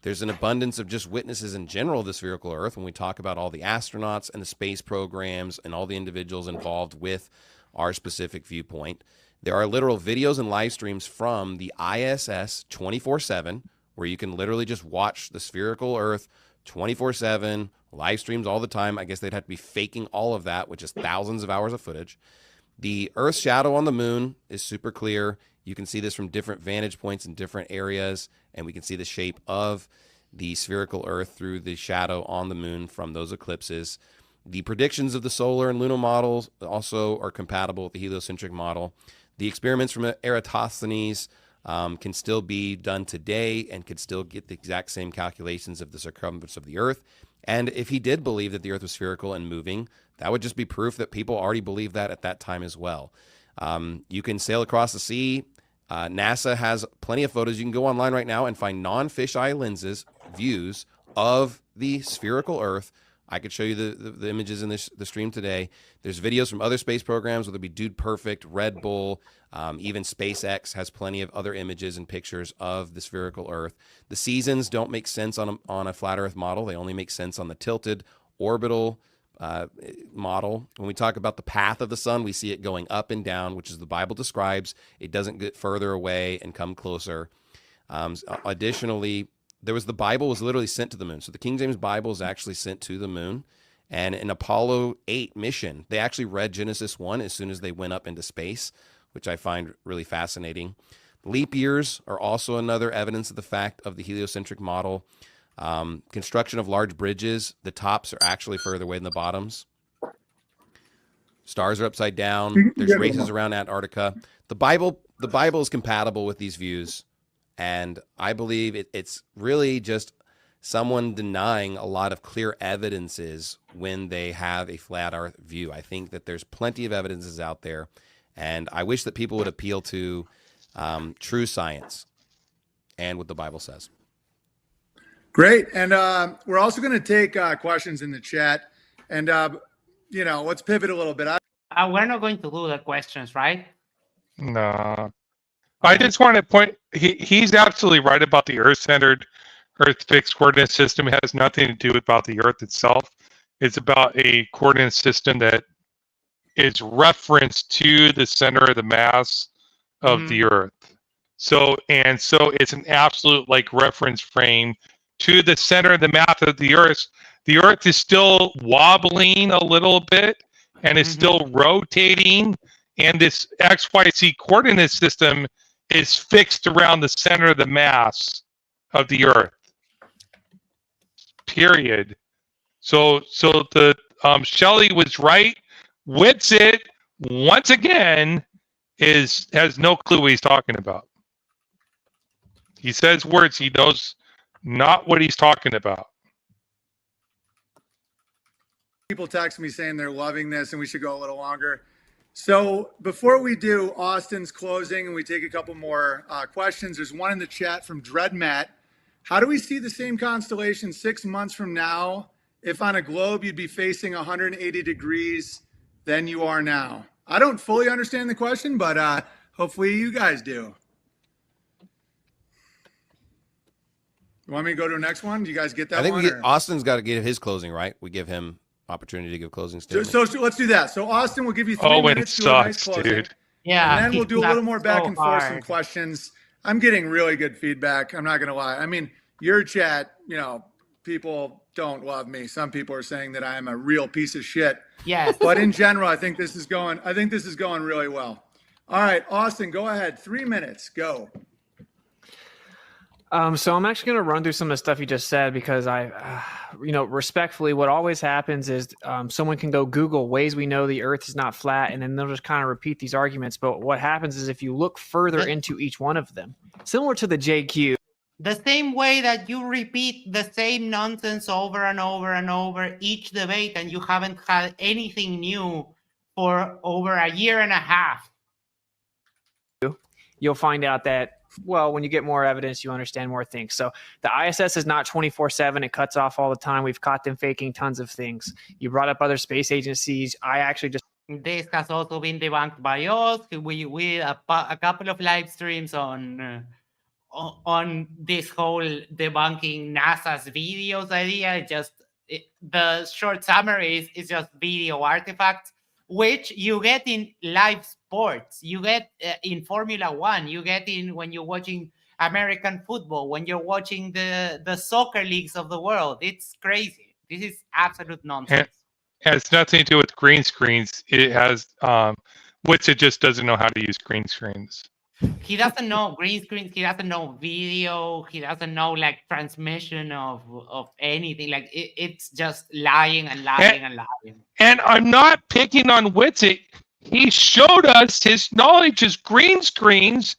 There's an abundance of just witnesses in general of the spherical Earth when we talk about all the astronauts and the space programs and all the individuals involved with our specific viewpoint. There are literal videos and live streams from the ISS 24/7, where you can literally just watch the spherical Earth 24/7, live streams all the time. I guess they'd have to be faking all of that, which is thousands of hours of footage. The Earth's shadow on the moon is super clear. You can see this from different vantage points in different areas, and we can see the shape of the spherical Earth through the shadow on the moon from those eclipses. The predictions of the solar and lunar models also are compatible with the heliocentric model. The experiments from Eratosthenes can still be done today and could still get the exact same calculations of the circumference of the Earth. And if he did believe that the Earth was spherical and moving, that would just be proof that people already believed that at that time as well. You can sail across the sea. NASA has plenty of photos. You can go online right now and find non-fisheye lenses views of the spherical Earth. I could show you the images in the stream today. There's videos from other space programs, whether it be Dude Perfect, Red Bull, even SpaceX has plenty of other images and pictures of the spherical Earth. The seasons don't make sense on a flat Earth model. They only make sense on the tilted orbital model. When we talk about the path of the sun, we see it going up and down, which is the Bible describes. It doesn't get further away and come closer. Additionally, the Bible was literally sent to the moon. So the King James Bible is actually sent to the moon. And in Apollo 8 mission, they actually read Genesis 1 as soon as they went up into space, which I find really fascinating. Leap years are also another evidence of the fact of the heliocentric model. Construction of large bridges, the tops are actually further away than the bottoms. Stars are upside down. There's races around Antarctica. The Bible is compatible with these views. And I believe it's really just someone denying a lot of clear evidences when they have a flat Earth view. I think that there's plenty of evidences out there. And I wish that people would appeal to true science and what the Bible says. Great. And we're also going to take questions in the chat. And, let's pivot a little bit. We're not going to do the questions, right? No. I just want to point, he's absolutely right about the Earth-centered, Earth-fixed coordinate system. It has nothing to do about the Earth itself. It's about a coordinate system that is referenced to the center of the mass of the Earth. So it's an absolute reference frame to the center of the mass of the Earth. The Earth is still wobbling a little bit and is still rotating, and this XYZ coordinate system is fixed around the center of the mass of the Earth. Period. So the Shelley was right. Whitsitt, once again, has no clue what he's talking about. He says words, he knows not what he's talking about. People text me saying they're loving this and we should go a little longer. So before we do Austin's closing and we take a couple more questions, there's one in the chat from DreadMatt. How do we see the same constellation 6 months from now if on a globe you'd be facing 180 degrees than you are now? I don't fully understand the question, but hopefully you guys do. You want me to go to the next one? Do you guys get that one? I think Austin's got to give his closing, right? We give him opportunity to give closing statement. So let's do that. So Austin will give you 3 minutes to do a nice closing. Dude. Yeah. And then we'll do a little more back and forth, some questions. I'm getting really good feedback. I'm not going to lie. I mean, your chat, people don't love me. Some people are saying that I am a real piece of shit. Yes. But in general, I think this is going really well. All right, Austin, go ahead. 3 minutes. Go. So I'm actually going to run through some of the stuff you just said because respectfully, what always happens is someone can go Google ways we know the Earth is not flat, and then they'll just kind of repeat these arguments. But what happens is if you look further into each one of them, similar to the JQ. The same way that you repeat the same nonsense over and over and over each debate, and you haven't had anything new for over a year and a half. You'll find out that, well, when you get more evidence, you understand more things. So the ISS is not 24/7. It cuts off all the time. We've caught them faking tons of things. You brought up other space agencies. I actually just... This has also been debunked by us. We a couple of live streams on on this whole debunking NASA's videos idea. The short summary is just video artifacts, which you get in live sports, you get in Formula One, you get in when you're watching American football, when you're watching the soccer leagues of the world. It's crazy. This is absolute nonsense. It has nothing to do with green screens. It has, Witsit just doesn't know how to use green screens. He doesn't know green screens. He doesn't know video. He doesn't know like transmission of anything. Like it's just lying and lying and lying. And I'm not picking on Witsit. He showed us his knowledge is green screens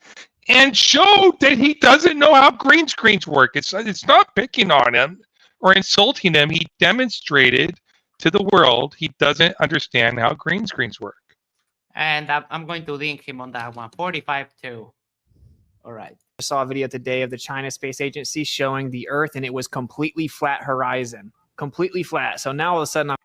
and showed that he doesn't know how green screens work. It's not picking on him or insulting him. He demonstrated to the world he doesn't understand how green screens work. And I'm going to link him on that one. 45-2. All right. I saw a video today of the China Space Agency showing the Earth, and it was completely flat horizon. Completely flat. So now all of a sudden,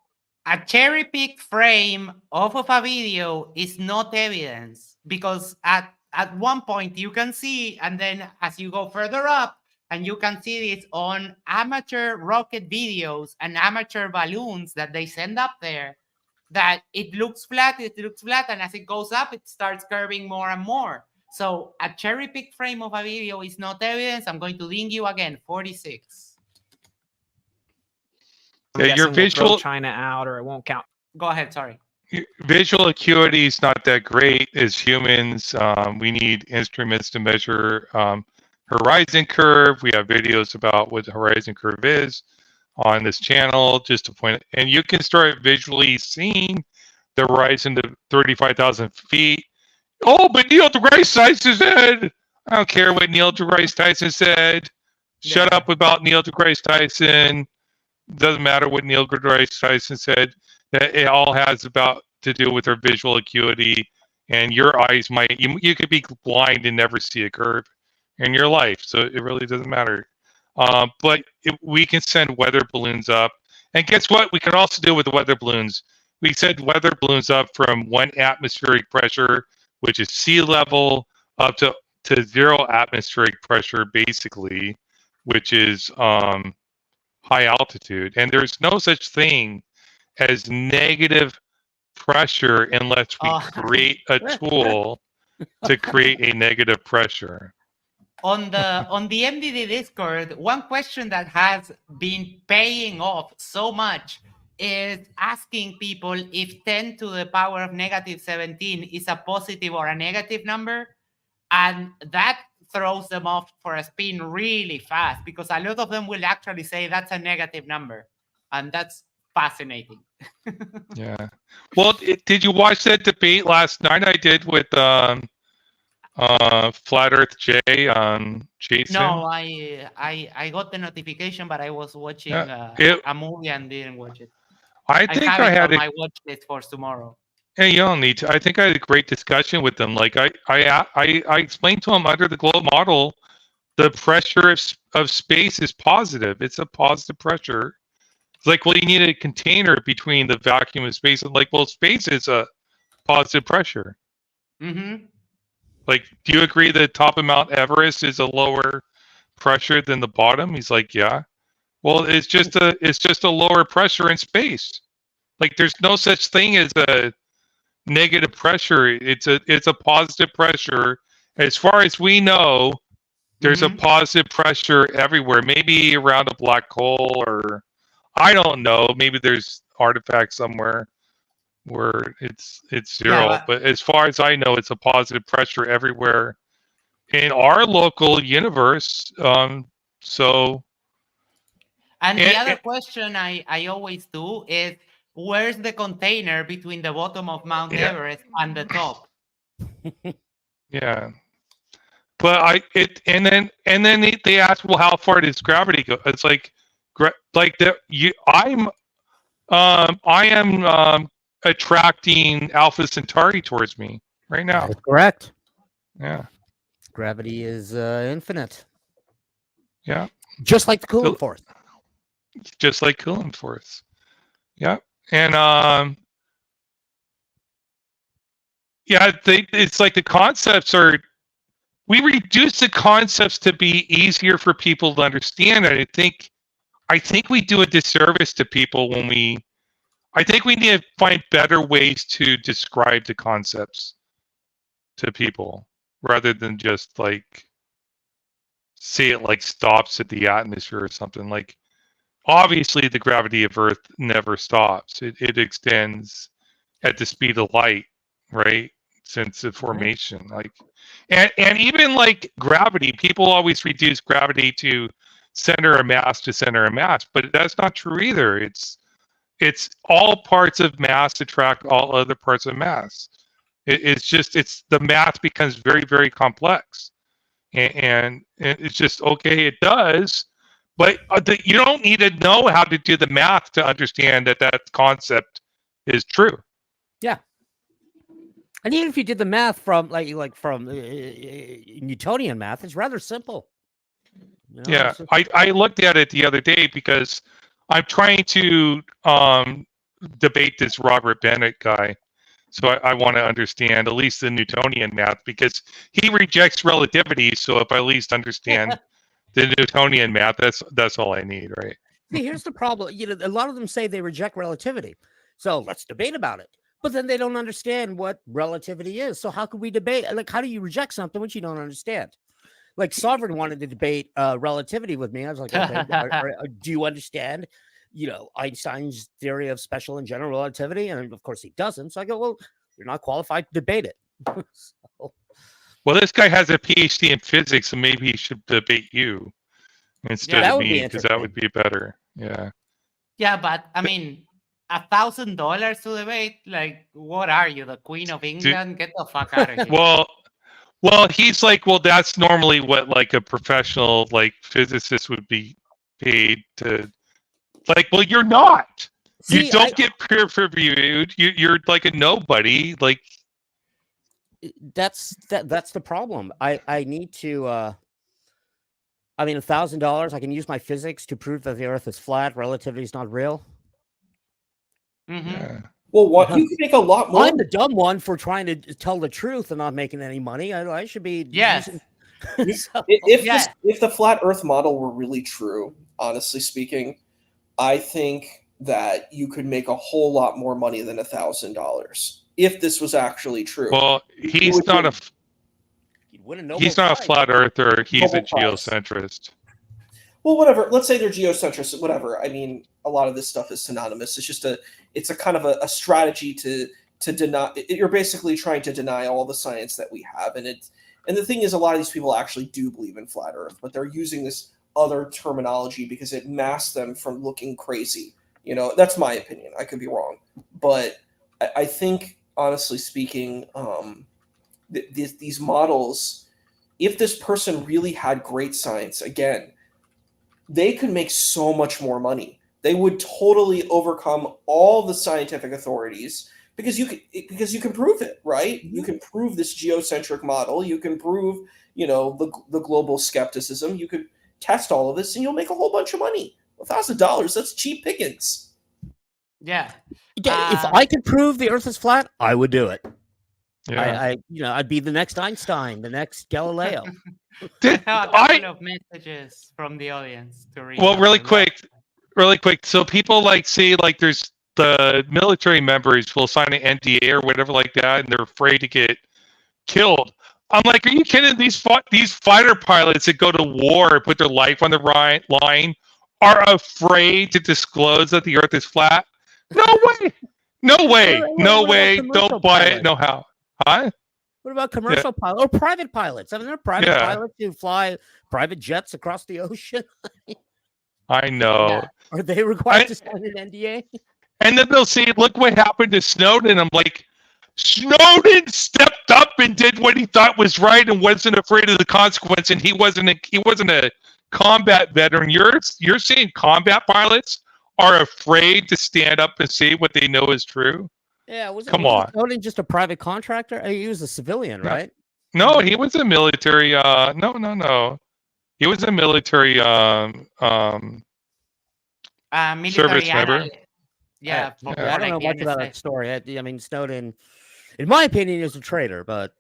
a cherry-picked frame off of a video is not evidence, because at one point you can see, and then as you go further up, and you can see this on amateur rocket videos and amateur balloons that they send up there, that it looks flat, and as it goes up, it starts curving more and more. So a cherry-picked frame of a video is not evidence. I'm going to link you again, 46. Yeah, your visual we'll China out, or it won't count. Go ahead, sorry. Visual acuity is not that great as humans. We need instruments to measure horizon curve. We have videos about what the horizon curve is on this channel, just to point, and you can start visually seeing the horizon to 35,000 feet. Oh, but Neil deGrasse Tyson said, I don't care what Neil deGrasse Tyson said. Shut up about Neil deGrasse Tyson. Doesn't matter what Neil deGrasse Tyson said. It all has about to do with our visual acuity, and your eyes might, you could be blind and never see a curve in your life, so it really doesn't matter. But we can send weather balloons up. And guess what? We can also do with the weather balloons. We send weather balloons up from 1 atmospheric pressure, which is sea level, up to 0 atmospheric pressure, basically, which is high altitude. And there's no such thing as negative pressure unless we create a tool to create a negative pressure. On the MDD Discord, one question that has been paying off so much is asking people if 10 to the power of negative 17 is a positive or a negative number. And that throws them off for a spin really fast, because a lot of them will actually say that's a negative number. And that's fascinating. Yeah. Well, did you watch that debate last night I did with Flat Earth Jay Jason? No, I got the notification, but I was watching a movie and didn't watch it. I think I had my watch list for tomorrow. Hey, you don't need to. I think I had a great discussion with them. Like I explained to them under the globe model, the pressure of space is positive. It's a positive pressure. It's like, well, you need a container between the vacuum and space. I'm like, well, space is a positive pressure. Mm-hmm. Like, do you agree that top of Mount Everest is a lower pressure than the bottom? He's like, yeah. Well, it's just a lower pressure in space. Like, there's no such thing as a negative pressure. It's a positive pressure. As far as we know, there's a positive pressure everywhere. Maybe around a black hole, or I don't know. Maybe there's artifacts somewhere where it's zero. Yeah, but as far as I know, it's a positive pressure everywhere in our local universe. So. And the other question I always do is, where's the container between the bottom of Mount Everest and the top? Yeah. But then they ask, well, how far does gravity go? It's like I am attracting Alpha Centauri towards me right now. That's correct. Yeah. Gravity is infinite. Yeah. Just like the cooling force. Just like cooling force. Yeah. And it's like the concepts are we reduce the concepts to be easier for people to understand. And I think we do a disservice to people when I think we need to find better ways to describe the concepts to people rather than just like say it like stops at the atmosphere or something. Like, obviously the gravity of Earth never stops. It extends at the speed of light, right? Since the formation, like, and even like gravity, people always reduce gravity to center of mass to center of mass, but that's not true either. It's all parts of mass attract all other parts of mass. It's the math becomes very, very complex, and it's just okay. It does, but you don't need to know how to do the math to understand that concept is true. Yeah. And even if you did the math from from Newtonian math, it's rather simple. You know, yeah, I looked at it the other day because I'm trying to debate this Robert Bennett guy. So I want to understand at least the Newtonian math because he rejects relativity. So if I at least understand the Newtonian math, that's all I need, right? See, here's the problem. You know, a lot of them say they reject relativity. So let's debate about it. But then they don't understand what relativity is. So how could we debate? Like, how do you reject something which you don't understand? Like, Sovereign wanted to debate relativity with me. I was like, okay, do you understand, Einstein's theory of special and general relativity? And of course he doesn't. So I go, well, you're not qualified to debate it. So, well, this guy has a PhD in physics, so maybe he should debate you instead of me, because that would be better. Yeah. Yeah, but I mean, $1,000 to debate? Like, what are you, the Queen of England? Get the fuck out of here. Well, he's like, well, that's normally what like a professional like physicist would be paid to. Like, well, you're not. See, you don't get peer reviewed. You're like a nobody. Like, that's the problem. I need to. I mean, $1,000. I can use my physics to prove that the Earth is flat. Relativity is not real. Mm-hmm. Yeah. Well, what you can make a lot more. I'm the dumb one for trying to tell the truth and not making any money. I should be. Yes. If the flat Earth model were really true, honestly speaking, I think that you could make a whole lot more money than $1,000 if this was actually true. Well, he's not a flat earther. He's a geocentrist. Well, whatever. Let's say they're geocentrists. Whatever. I mean, a lot of this stuff is synonymous. It's just it's a kind of a strategy to deny. You're basically trying to deny all the science that we have, and the thing is, a lot of these people actually do believe in flat Earth, but they're using this other terminology because it masks them from looking crazy. That's my opinion. I could be wrong, but I think, honestly speaking, these models, if this person really had great science, again, they could make so much more money. They would totally overcome all the scientific authorities because you can prove it, right? You can prove this geocentric model. You can prove, the global skepticism. You could test all of this, and you'll make a whole bunch of money. $1,000, that's cheap pickings. Yeah. If I could prove the Earth is flat, I would do it. Yeah. I'd be the next Einstein, the next Galileo. A couple of messages from the audience to read. Well, really quick. So people say there's the military members will sign an NDA or whatever like that, and they're afraid to get killed. I'm like, are you kidding? These fighter pilots that go to war and put their life on the line are afraid to disclose that the Earth is flat? No way. Don't buy it. No how. Huh? What about commercial pilots or private pilots? I mean, there are private pilots who fly private jets across the ocean. I know. Yeah. Are they required to sign an NDA? And then they'll say, look what happened to Snowden. I'm like, Snowden stepped up and did what he thought was right and wasn't afraid of the consequence, and he wasn't a combat veteran. You're saying combat pilots are afraid to stand up and say what they know is true? Yeah, was Snowden just a private contractor? He was a civilian, right? No, he was a military. No. He was a military military service member. Yeah, I don't know much about that story. I mean, Snowden, in my opinion, is a traitor, but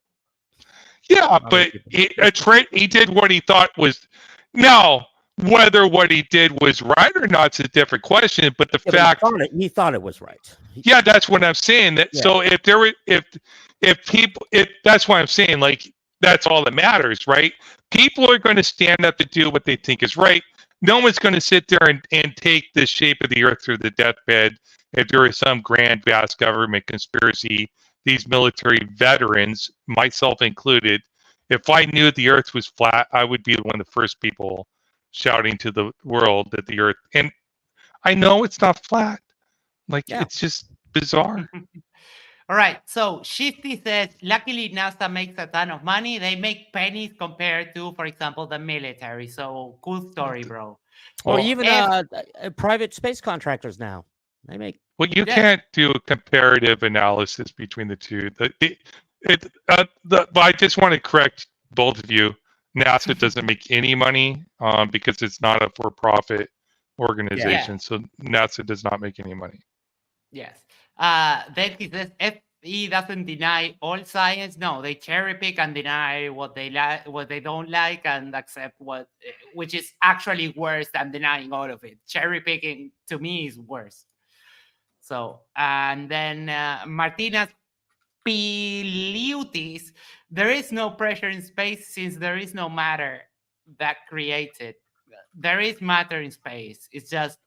Yeah, but he did what he thought was. Now, whether what he did was right or not is a different question. But the fact he thought it was right. Yeah, that's what I'm saying. That so if there were if that's what I'm saying. Like that's all that matters, right? People are going to stand up to do what they think is right. No one's going to sit there and take the shape of the earth through the deathbed. If there is some grand, vast government conspiracy, these military veterans, myself included, if I knew the earth was flat, I would be one of the first people shouting to the world that the earth, and I know it's not flat. Like, it's just bizarre. All right. So Shifty says, luckily NASA makes a ton of money. They make pennies compared to, for example, the military. So cool story, bro. Or even private space contractors now. They make. Well, you can't do a comparative analysis between the two. But I just want to correct both of you. NASA doesn't make any money because it's not a for-profit organization. So NASA does not make any money. Yes. Then he says FE doesn't deny all science. No, they cherry pick and deny what they like, what they don't like, and accept which is actually worse than denying all of it. Cherry picking to me is worse. So, and then Martinez Piliutis, there is no pressure in space since there is no matter that creates it. There is matter in space. It's just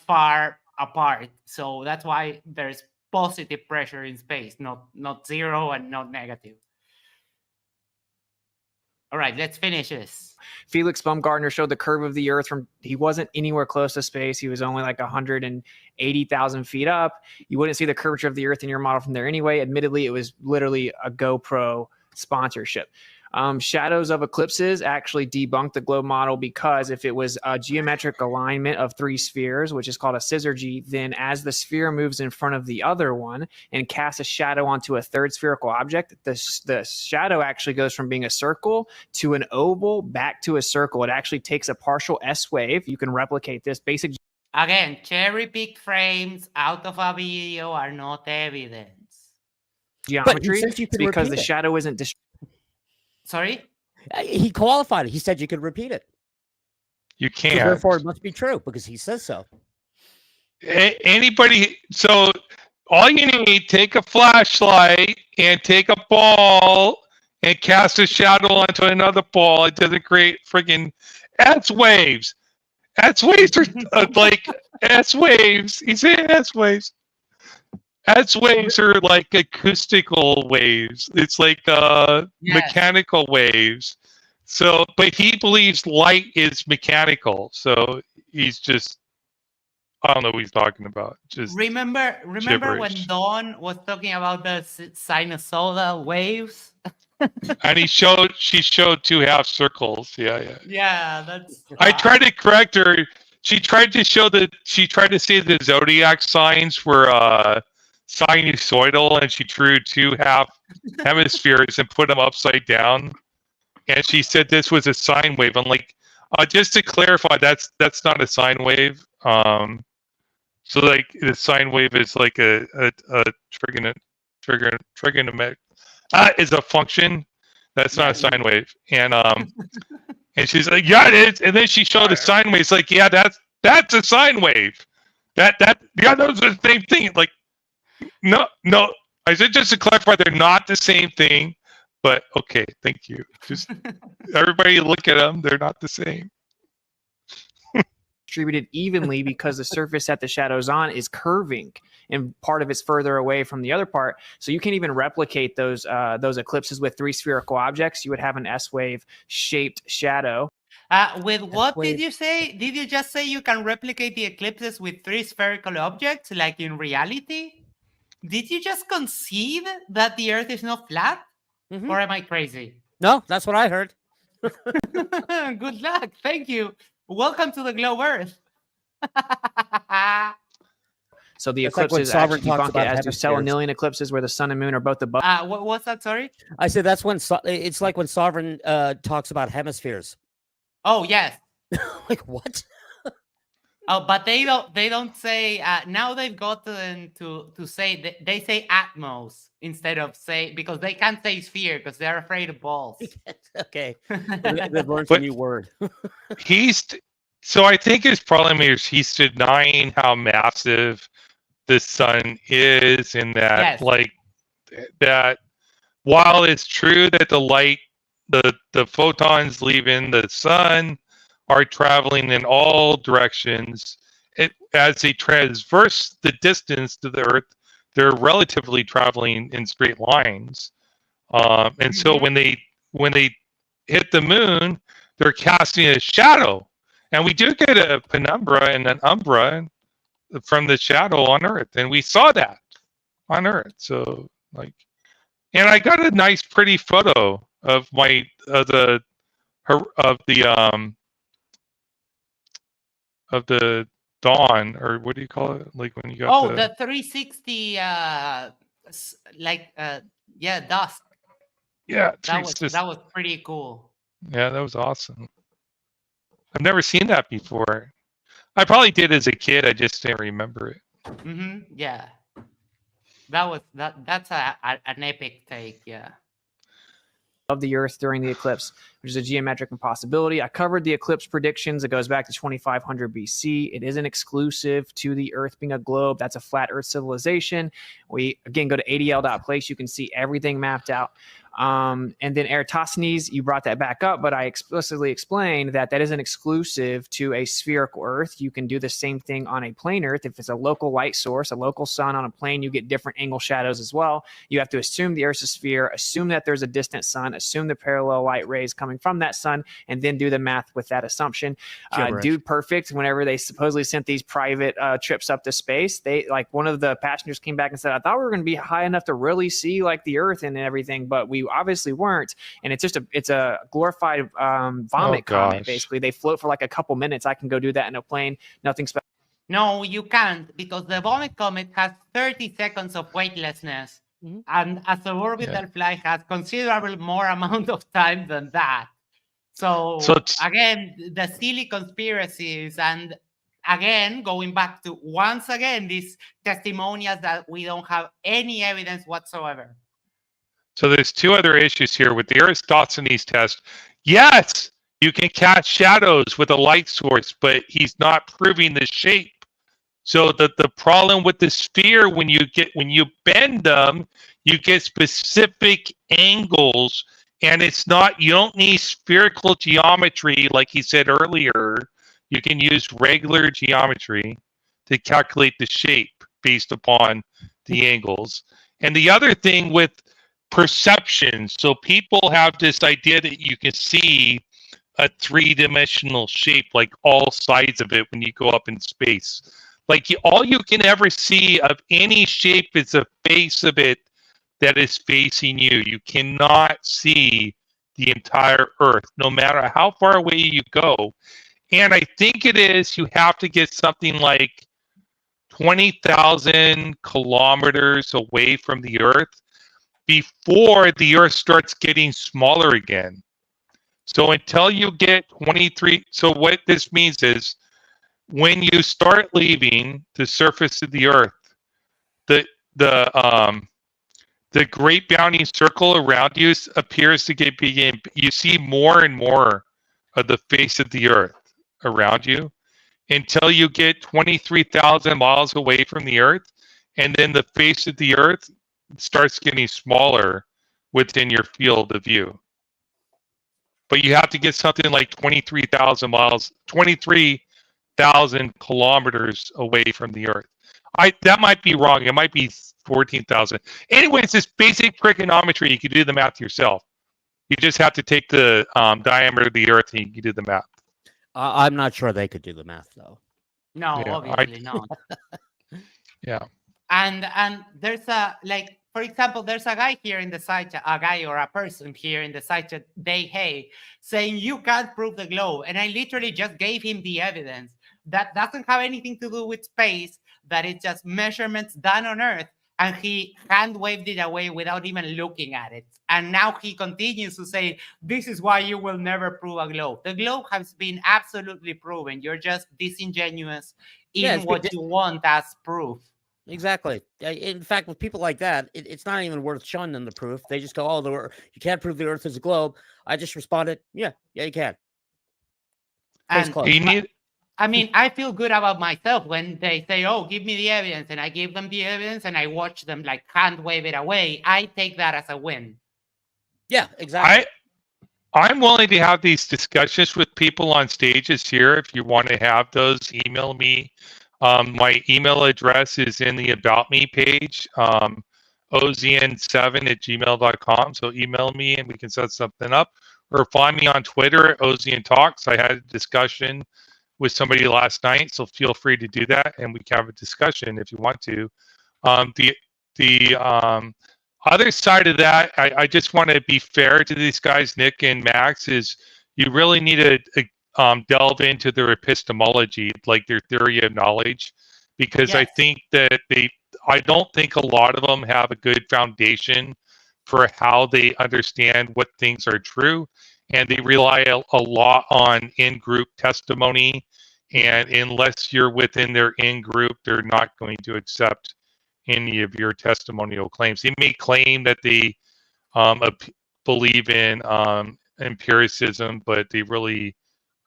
far apart. So that's why there's positive pressure in space, not zero and not negative. All right, let's finish this. Felix Baumgartner showed the curve of the Earth he wasn't anywhere close to space. He was only like 180,000 feet up. You wouldn't see the curvature of the Earth in your model from there anyway. Admittedly, it was literally a GoPro sponsorship. Shadows of eclipses actually debunked the globe model because if it was a geometric alignment of three spheres, which is called a syzygy, then as the sphere moves in front of the other one and casts a shadow onto a third spherical object, the shadow actually goes from being a circle to an oval back to a circle. It actually takes a partial S wave. You can replicate this basic. Again, cherry-picked frames out of a video are not evidence. Geometry because the shadow isn't Sorry? He qualified it. He said you could repeat it. You can't. So therefore, it must be true because he says so. Anybody, so all you need, take a flashlight and take a ball and cast a shadow onto another ball. It doesn't create friggin' S waves. S waves are like S waves. He's saying S waves. S waves are like acoustical waves. It's like mechanical waves. So, but he believes light is mechanical. So he's just, I don't know what he's talking about. Just remember gibberish. when Dawn was talking about the sinusoidal waves? And she showed two half circles. Yeah, that's. I tried to correct her. She tried to say the zodiac signs were sinusoidal, and she drew two half hemispheres and put them upside down, and she said this was a sine wave. I'm like, just to clarify, that's not a sine wave. So like the sine wave is like a trigonometric is a function. That's not a sine wave. And and she's like, yeah, it is. And then she showed a sine wave. It's like, yeah, that's a sine wave. Those are the same thing. Like, no. I said just to clarify, they're not the same thing. But okay, thank you. Just everybody look at them; they're not the same. Distributed evenly because the surface that the shadow's on is curving, and part of it's further away from the other part. So you can even replicate those eclipses with three spherical objects. You would have an S-wave shaped shadow. With what did you say? Did you just say you can replicate the eclipses with three spherical objects, like in reality? Did you just concede that the Earth is not flat? Mm-hmm. Or am I crazy? No, that's what I heard. Good luck. Thank you. Welcome to the globe Earth. So the eclipses like actually debunk it, as do selenilian eclipses where the sun and moon are both above. What's that? Sorry? I said that's when it's like when Sovereign talks about hemispheres. Oh, yes. Like what? Oh, but they don't say now they've gotten to say they say Atmos instead of say, because they can't say sphere because they're afraid of balls. Okay, they've learned a new word. So I think his problem is he's denying how massive the sun is, and that that while it's true that the light, the photons leaving the sun are traveling in all directions, as they traverse the distance to the Earth, they're relatively traveling in straight lines. And so when they hit the moon, they're casting a shadow. And we do get a penumbra and an umbra from the shadow on Earth, and we saw that on Earth. So and I got a nice, pretty photo of the dawn, or what do you call it? Like when you got the 360, dusk. Yeah, that was pretty cool. Yeah, that was awesome. I've never seen that before. I probably did as a kid. I just didn't remember it. Yeah, that's an epic take. Yeah. Of the Earth during the eclipse, which is a geometric impossibility. I covered the eclipse predictions. It goes back to 2500 BC. It isn't exclusive to the Earth being a globe. That's a flat Earth civilization. We, again, go to adl.place. You can see everything mapped out. And then Eratosthenes, you brought that back up, but I explicitly explained that isn't exclusive to a spherical Earth. You can do the same thing on a plane Earth. If it's a local light source, a local sun on a plane, you get different angle shadows as well. You have to assume the Earth's a sphere, assume that there's a distant sun, assume the parallel light rays coming from that sun, and then do the math with that assumption. Dude Perfect, whenever they supposedly sent these private trips up to space, they, like, one of the passengers came back and said, I thought we were going to be high enough to really see like the Earth and everything, but we obviously weren't. And it's a glorified vomit comet. Basically, they float for like a couple minutes. I can go do that in a plane. Nothing special. No, you can't, because the vomit comet has 30 seconds of weightlessness, and a suborbital flight has considerable more amount of time than that. So again, the silly conspiracies, and again, going back to once again these testimonials that we don't have any evidence whatsoever. So there's two other issues here with the Eratosthenes test. Yes, you can cast shadows with a light source, but he's not proving the shape. So the problem with the sphere, when you bend them, you get specific angles, and you don't need spherical geometry like he said earlier. You can use regular geometry to calculate the shape based upon the angles. And the other thing with perception, so people have this idea that you can see a three-dimensional shape, like all sides of it when you go up in space. Like all you can ever see of any shape is the face of it that is facing you. You cannot see the entire Earth, no matter how far away you go. And I think you have to get something like 20,000 kilometers away from the Earth before the Earth starts getting smaller again. So until you get 23, so what this means is when you start leaving the surface of the Earth, the great bounding circle around you appears to get big. You see more and more of the face of the Earth around you until you get 23,000 miles away from the Earth, and then the face of the Earth starts getting smaller within your field of view. But you have to get something like 23,000 kilometers away from the Earth. That might be wrong. It might be 14,000. Anyway, it's this basic trigonometry. You can do the math yourself. You just have to take the diameter of the Earth and you can do the math. I'm not sure they could do the math, though. No, yeah, obviously not. Yeah. And there's for example, there's a guy here in the site, a guy or a person here in the site, Hey, saying you can't prove the globe. And I literally just gave him the evidence. That doesn't have anything to do with space, that it's just measurements done on Earth. and he hand waved it away without even looking at it. And now he continues to say, this is why you will never prove a globe. The globe has been absolutely proven. You're just disingenuous in what you want as proof. Exactly. In fact, with people like that, it's not even worth showing them the proof. They just go, "Oh, you can't prove the Earth is a globe." I just responded, "Yeah, you can." And I mean, I feel good about myself when they say, "Oh, give me the evidence," and I give them the evidence, and I watch them like hand wave it away. I take that as a win. Yeah, exactly. I'm willing to have these discussions with people on stages here. If you want to have those, email me. My email address is in the About Me page, ozian7@gmail.com. So email me and we can set something up. Or find me on Twitter at Ozian Talks. I had a discussion with somebody last night, so feel free to do that, and we can have a discussion if you want to. The other side of that, I just want to be fair to these guys, Nick and Max, is you really need to delve into their epistemology, like their theory of knowledge, because yes. I think that I don't think a lot of them have a good foundation for how they understand what things are true, and they rely a lot on in-group testimony, and unless you're within their in-group, they're not going to accept any of your testimonial claims. They may claim that they believe in empiricism, but they really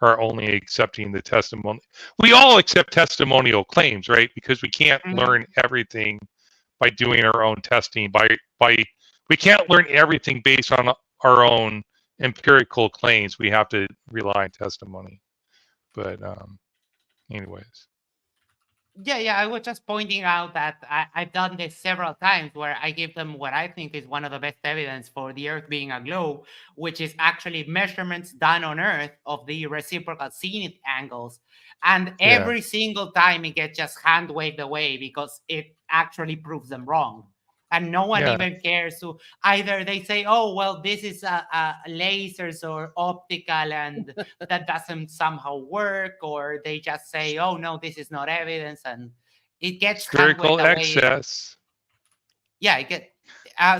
are only accepting the testimony. We all accept testimonial claims, right? Because we can't learn everything by doing our own testing. We can't learn everything based on our own empirical claims. We have to rely on testimony. But anyways. Yeah, I was just pointing out that I've done this several times where I give them what I think is one of the best evidence for the Earth being a globe, which is actually measurements done on Earth of the reciprocal zenith angles. And every single time it gets just hand waved away because it actually proves them wrong. And no one even cares to either they say, oh, well, this is lasers or optical and that doesn't somehow work, or they just say, oh, no, this is not evidence. And it gets spherical excess. Yeah,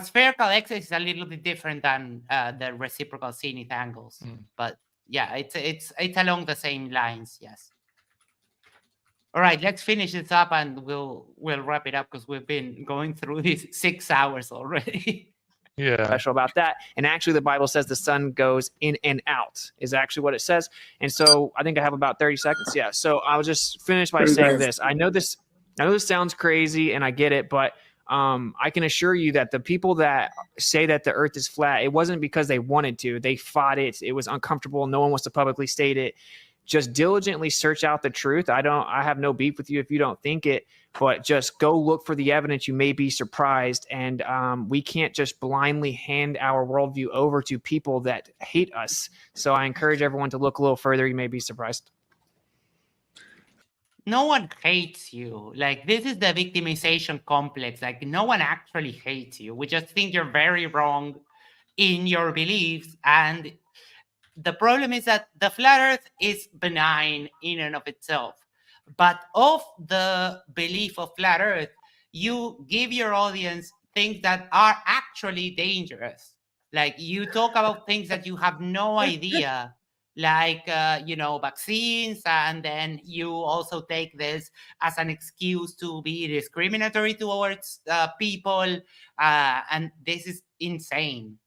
spherical excess is a little bit different than the reciprocal zenith angles. But yeah, it's along the same lines. Yes. All right, let's finish this up and we'll wrap it up because we've been going through these 6 hours already. Yeah. Special about that. And actually the Bible says the sun goes in and out is actually what it says. And so I think I have about 30 seconds. Yeah. So I'll just finish by saying this. I know this sounds crazy and I get it, but I can assure you that the people that say that the earth is flat, it wasn't because they wanted to. They fought it. It was uncomfortable. No one wants to publicly state it. Just diligently search out the truth. I have no beef with you if you don't think it, but just go look for the evidence. You may be surprised. And we can't just blindly hand our worldview over to people that hate us. So I encourage everyone to look a little further. You may be surprised. No one hates you. Like, this is the victimization complex. Like, no one actually hates you. We just think you're very wrong in your beliefs. And the problem is that the flat earth is benign in and of itself. But of the belief of flat earth, you give your audience things that are actually dangerous. Like, you talk about things that you have no idea, like, vaccines. And then you also take this as an excuse to be discriminatory towards people. And this is insane.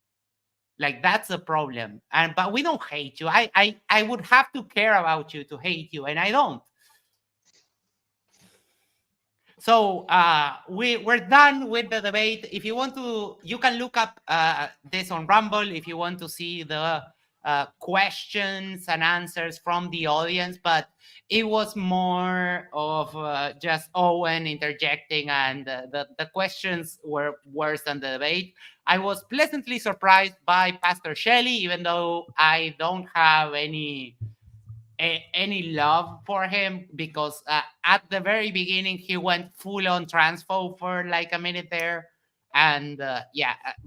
Like, that's the problem. But we don't hate you. I would have to care about you to hate you, and I don't. So we're done with the debate. If you want to, you can look up this on Rumble if you want to see the questions and answers from the audience. But it was more of just Owen interjecting, and the questions were worse than the debate. I was pleasantly surprised by Pastor Shelley, even though I don't have any love for him, because at the very beginning he went full on transphobe for like a minute there. And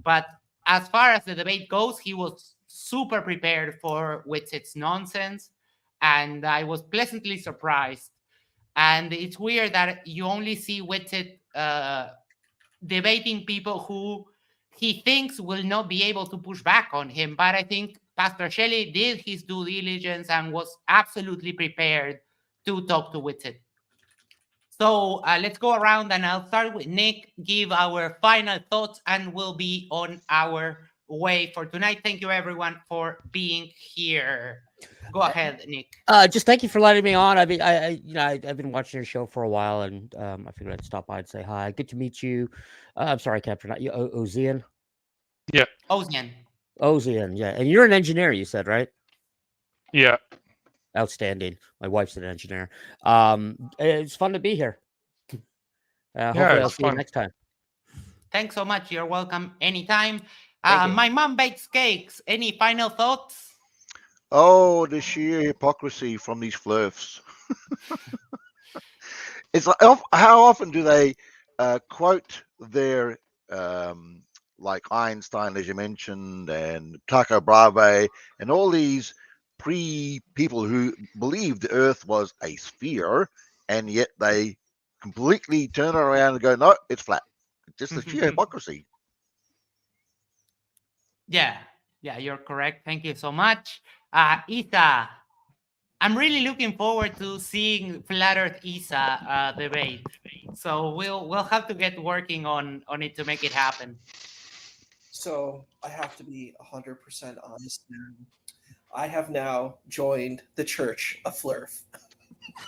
but as far as the debate goes, he was super prepared for Whitsitt's nonsense, and I was pleasantly surprised. And it's weird that you only see Whitsitt debating people who he thinks will not be able to push back on him. But I think Pastor Shelley did his due diligence and was absolutely prepared to talk to Whitsitt. So let's go around, and I'll start with Nick, give our final thoughts, and we'll be on our way for tonight. Thank you, everyone, for being here. Go ahead, Nick. Just thank you for letting me on. I've been watching your show for a while, and I figured I'd stop by and say hi. Good to meet you. I'm sorry, Captain. Not you, Ozian. Yeah. Ozian. Yeah, and you're an engineer, you said, right? Yeah. Outstanding. My wife's an engineer. It's fun to be here. Hopefully I'll see you next time. Thanks so much. You're welcome anytime. My mom bakes cakes. Any final thoughts? Oh, the sheer hypocrisy from these flirfs. It's like, how often do they quote their like Einstein, as you mentioned, and Tycho Brahe, and all these people who believed the Earth was a sphere, and yet they completely turn around and go, no, it's flat. Just the sheer hypocrisy. Yeah, you're correct. Thank you so much. Isa, I'm really looking forward to seeing Flat Earth Isa debate. So we'll have to get working on it to make it happen. So I have to be 100% honest now. I have now joined the Church of Flurf.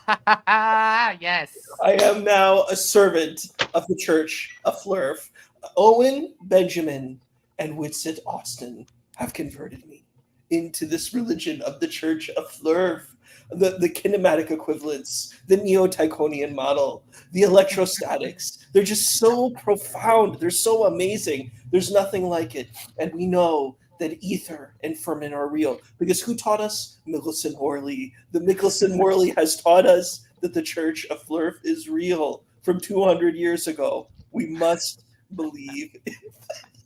Yes. I am now a servant of the Church of Flurf. Owen, Benjamin, and Whitsitt Austin have converted me into this religion of the Church of Flurf. The kinematic equivalents, the neo-Tychonian model, the electrostatics. They're just so profound. They're so amazing. There's nothing like it. And we know that ether and ferment are real. Because who taught us? Michelson Morley. The Michelson Morley has taught us that the Church of Flurf is real from 200 years ago. We must believe in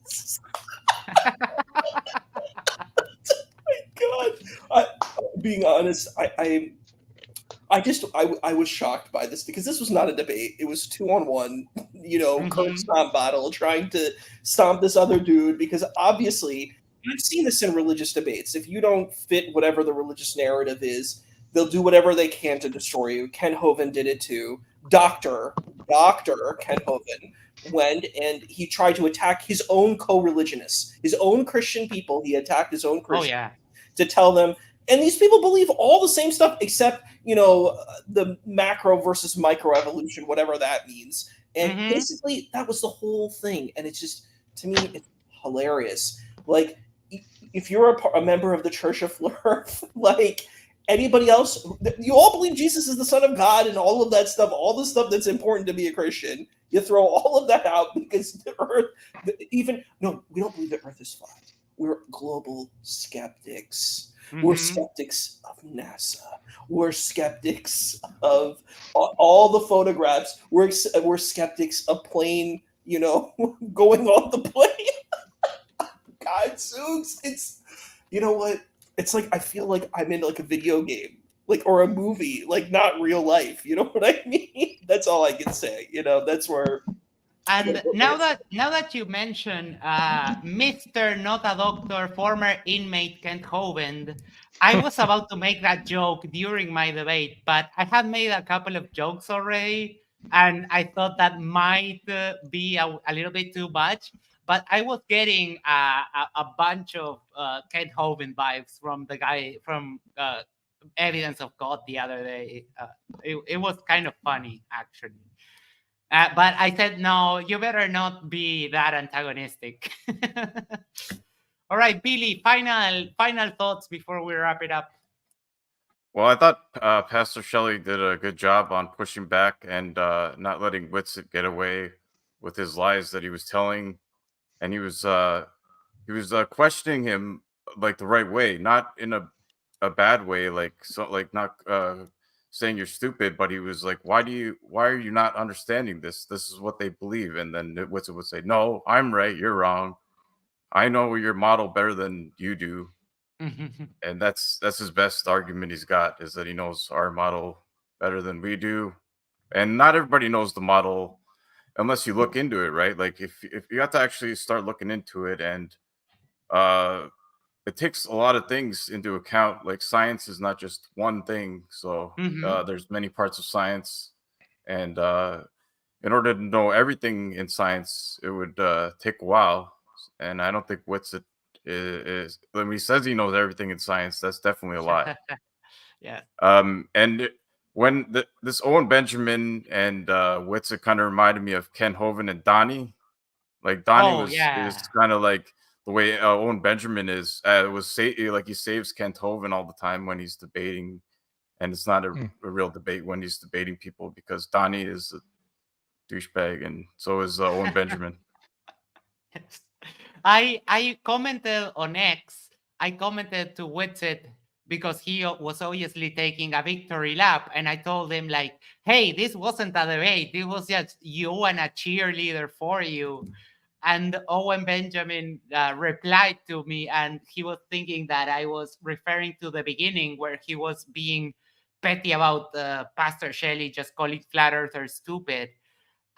this. Oh my God. Being honest, I was shocked by this because this was not a debate. It was 2-on-1, Coke stomp bottle trying to stomp this other dude because obviously I've seen this in religious debates. If you don't fit whatever the religious narrative is, they'll do whatever they can to destroy you. Ken Hovind did it too. Dr. Ken Hovind went and he tried to attack his own co-religionists, his own Christian people. He attacked his own Christians to tell them, and these people believe all the same stuff except, the macro versus micro evolution, whatever that means. And basically that was the whole thing. And it's just, to me, it's hilarious. Like, if you're a member of the Church of Flurf, like anybody else, you all believe Jesus is the Son of God and all of that stuff, all the stuff that's important to be a Christian. You throw all of that out because the Earth, we don't believe the Earth is flat. We're global skeptics. We're skeptics of NASA. We're skeptics of all the photographs. We're skeptics of plane, going off the plane. God, Zooks, it's, you know what? It's like, I feel like I'm in like a video game, or a movie, not real life. You know what I mean? That's all I can say. That's where. And now that you mention Mr. Not a Doctor, former inmate Kent Hovind, I was about to make that joke during my debate, but I had made a couple of jokes already, and I thought that might be a little bit too much. But I was getting a bunch of Kent Hovind vibes from the guy from Evidence of God the other day. It was kind of funny, actually. But I said, no, you better not be that antagonistic. All right, Billy, final thoughts before we wrap it up. Well, I thought Pastor Shelley did a good job on pushing back and not letting Whitsitt get away with his lies that he was telling. And he was questioning him the right way, not in a bad way, not saying you're stupid, but he was like, why are you not understanding this? This is what they believe. And then Whitsitt would say, no, I'm right, you're wrong. I know your model better than you do. And that's his best argument he's got, is that he knows our model better than we do. And not everybody knows the model unless you look into it, right? Like if you have to actually start looking into it, and it takes a lot of things into account. Like science is not just one thing, so there's many parts of science, and in order to know everything in science, it would take a while. And I don't think Whitsitt is when he says he knows everything in science, that's definitely a lie. Yeah. And when this Owen Benjamin and Whitsitt kind of reminded me of Ken Hovind and Donnie. Like Donnie is kind of like the way Owen Benjamin is. Like he saves Kent Hovind all the time when he's debating, and it's not a real debate when he's debating people, because Donnie is a douchebag, and so is Owen Benjamin. Yes. I commented on X. I commented to Whitsitt because he was obviously taking a victory lap, and I told him like, "Hey, this wasn't a debate. It was just you and a cheerleader for you." And Owen Benjamin replied to me, and he was thinking that I was referring to the beginning where he was being petty about Pastor Shelley just calling flat earthers stupid.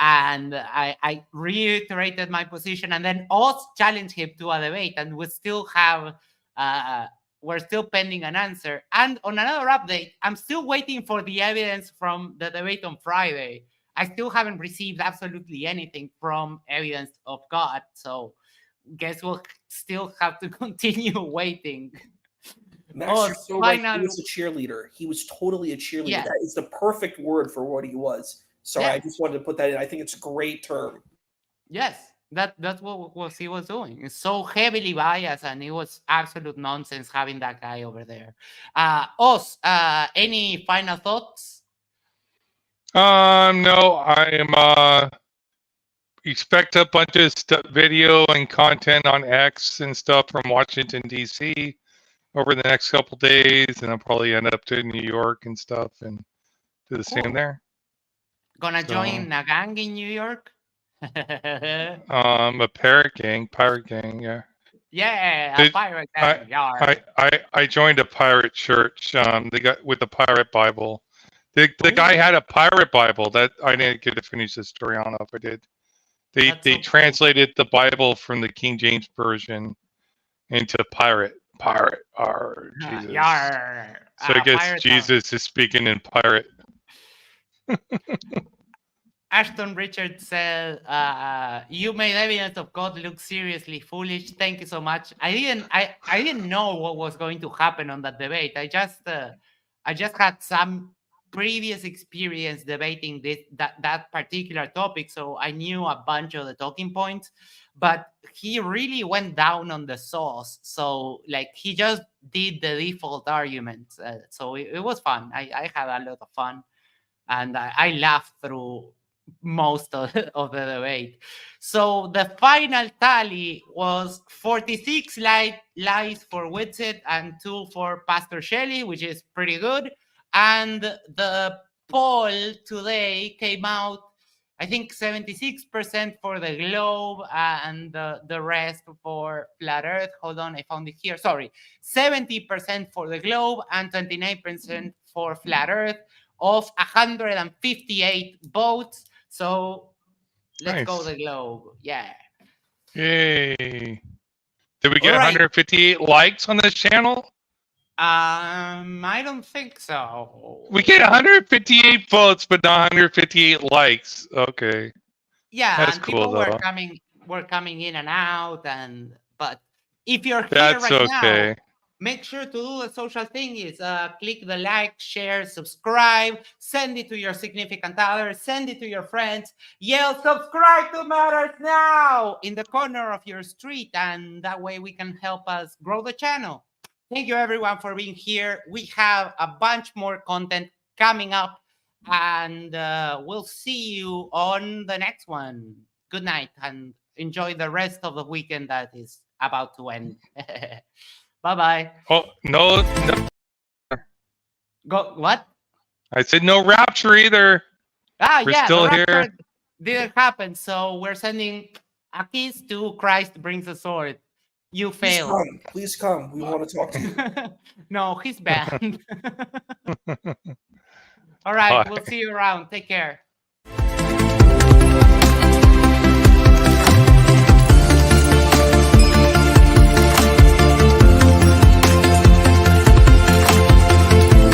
And I reiterated my position, and then Oz challenged him to a debate, and we still have we're still pending an answer. And on another update, I'm still waiting for the evidence from the debate on Friday. I still haven't received absolutely anything from Evidence of God, so guess we'll still have to continue waiting. Max, you're so right. He was a cheerleader. He was totally a cheerleader. Yeah. That is the perfect word for what he was. So I just wanted to put that in. I think it's a great term. Yes, that's what he was doing. It's so heavily biased, and it was absolute nonsense having that guy over there. Oz, any final thoughts? No, I am expect a bunch of video and content on X and stuff from Washington DC over the next couple days, and I'll probably end up to New York and stuff and do the same there. Gonna join a gang in New York? A pirate gang, yeah. Yeah, a pirate gang. I joined a pirate church. They got with the pirate Bible. The guy had a pirate Bible that I didn't get to finish the story. I don't know if I did. They translated the Bible from the King James Version into pirate. Jesus. So I guess Jesus is speaking in pirate. Ashton Richards said, "You made Evidence of God look seriously foolish. Thank you so much. I didn't know what was going to happen on that debate. I just had some previous experience debating that particular topic, so I knew a bunch of the talking points. But he really went down on the sauce. So like he just did the default arguments. So it was fun. I had a lot of fun, and I laughed through most of the debate. So the final tally was 46 lies for Whitsitt and 2 for Pastor Shelley, which is pretty good. And the poll today came out, I think 76% for the globe and the rest for flat earth. Hold on, I found it here. Sorry, 70% for the globe and 29% for flat earth of 158 votes. So let's go the globe. Yeah. Yay. Did we get 158 likes on this channel? I don't think so. We get 158 votes, but not 158 likes. Okay. Yeah, that's and cool, people were coming in and out, but if you're here now, make sure to do the social thing is click the like, share, subscribe, send it to your significant other, send it to your friends, yell subscribe to Matters Now in the corner of your street, and that way we can help us grow the channel. Thank you everyone for being here. We have a bunch more content coming up, and we'll see you on the next one. Good night and enjoy the rest of the weekend that is about to end. Bye-bye. Oh, no. Go, what? I said no rapture either. We're still here. Didn't happen, so we're sending a kiss to Christ brings a sword. You failed. Please come. We want to talk to you. No, he's banned. All right, we'll see you around. Take care.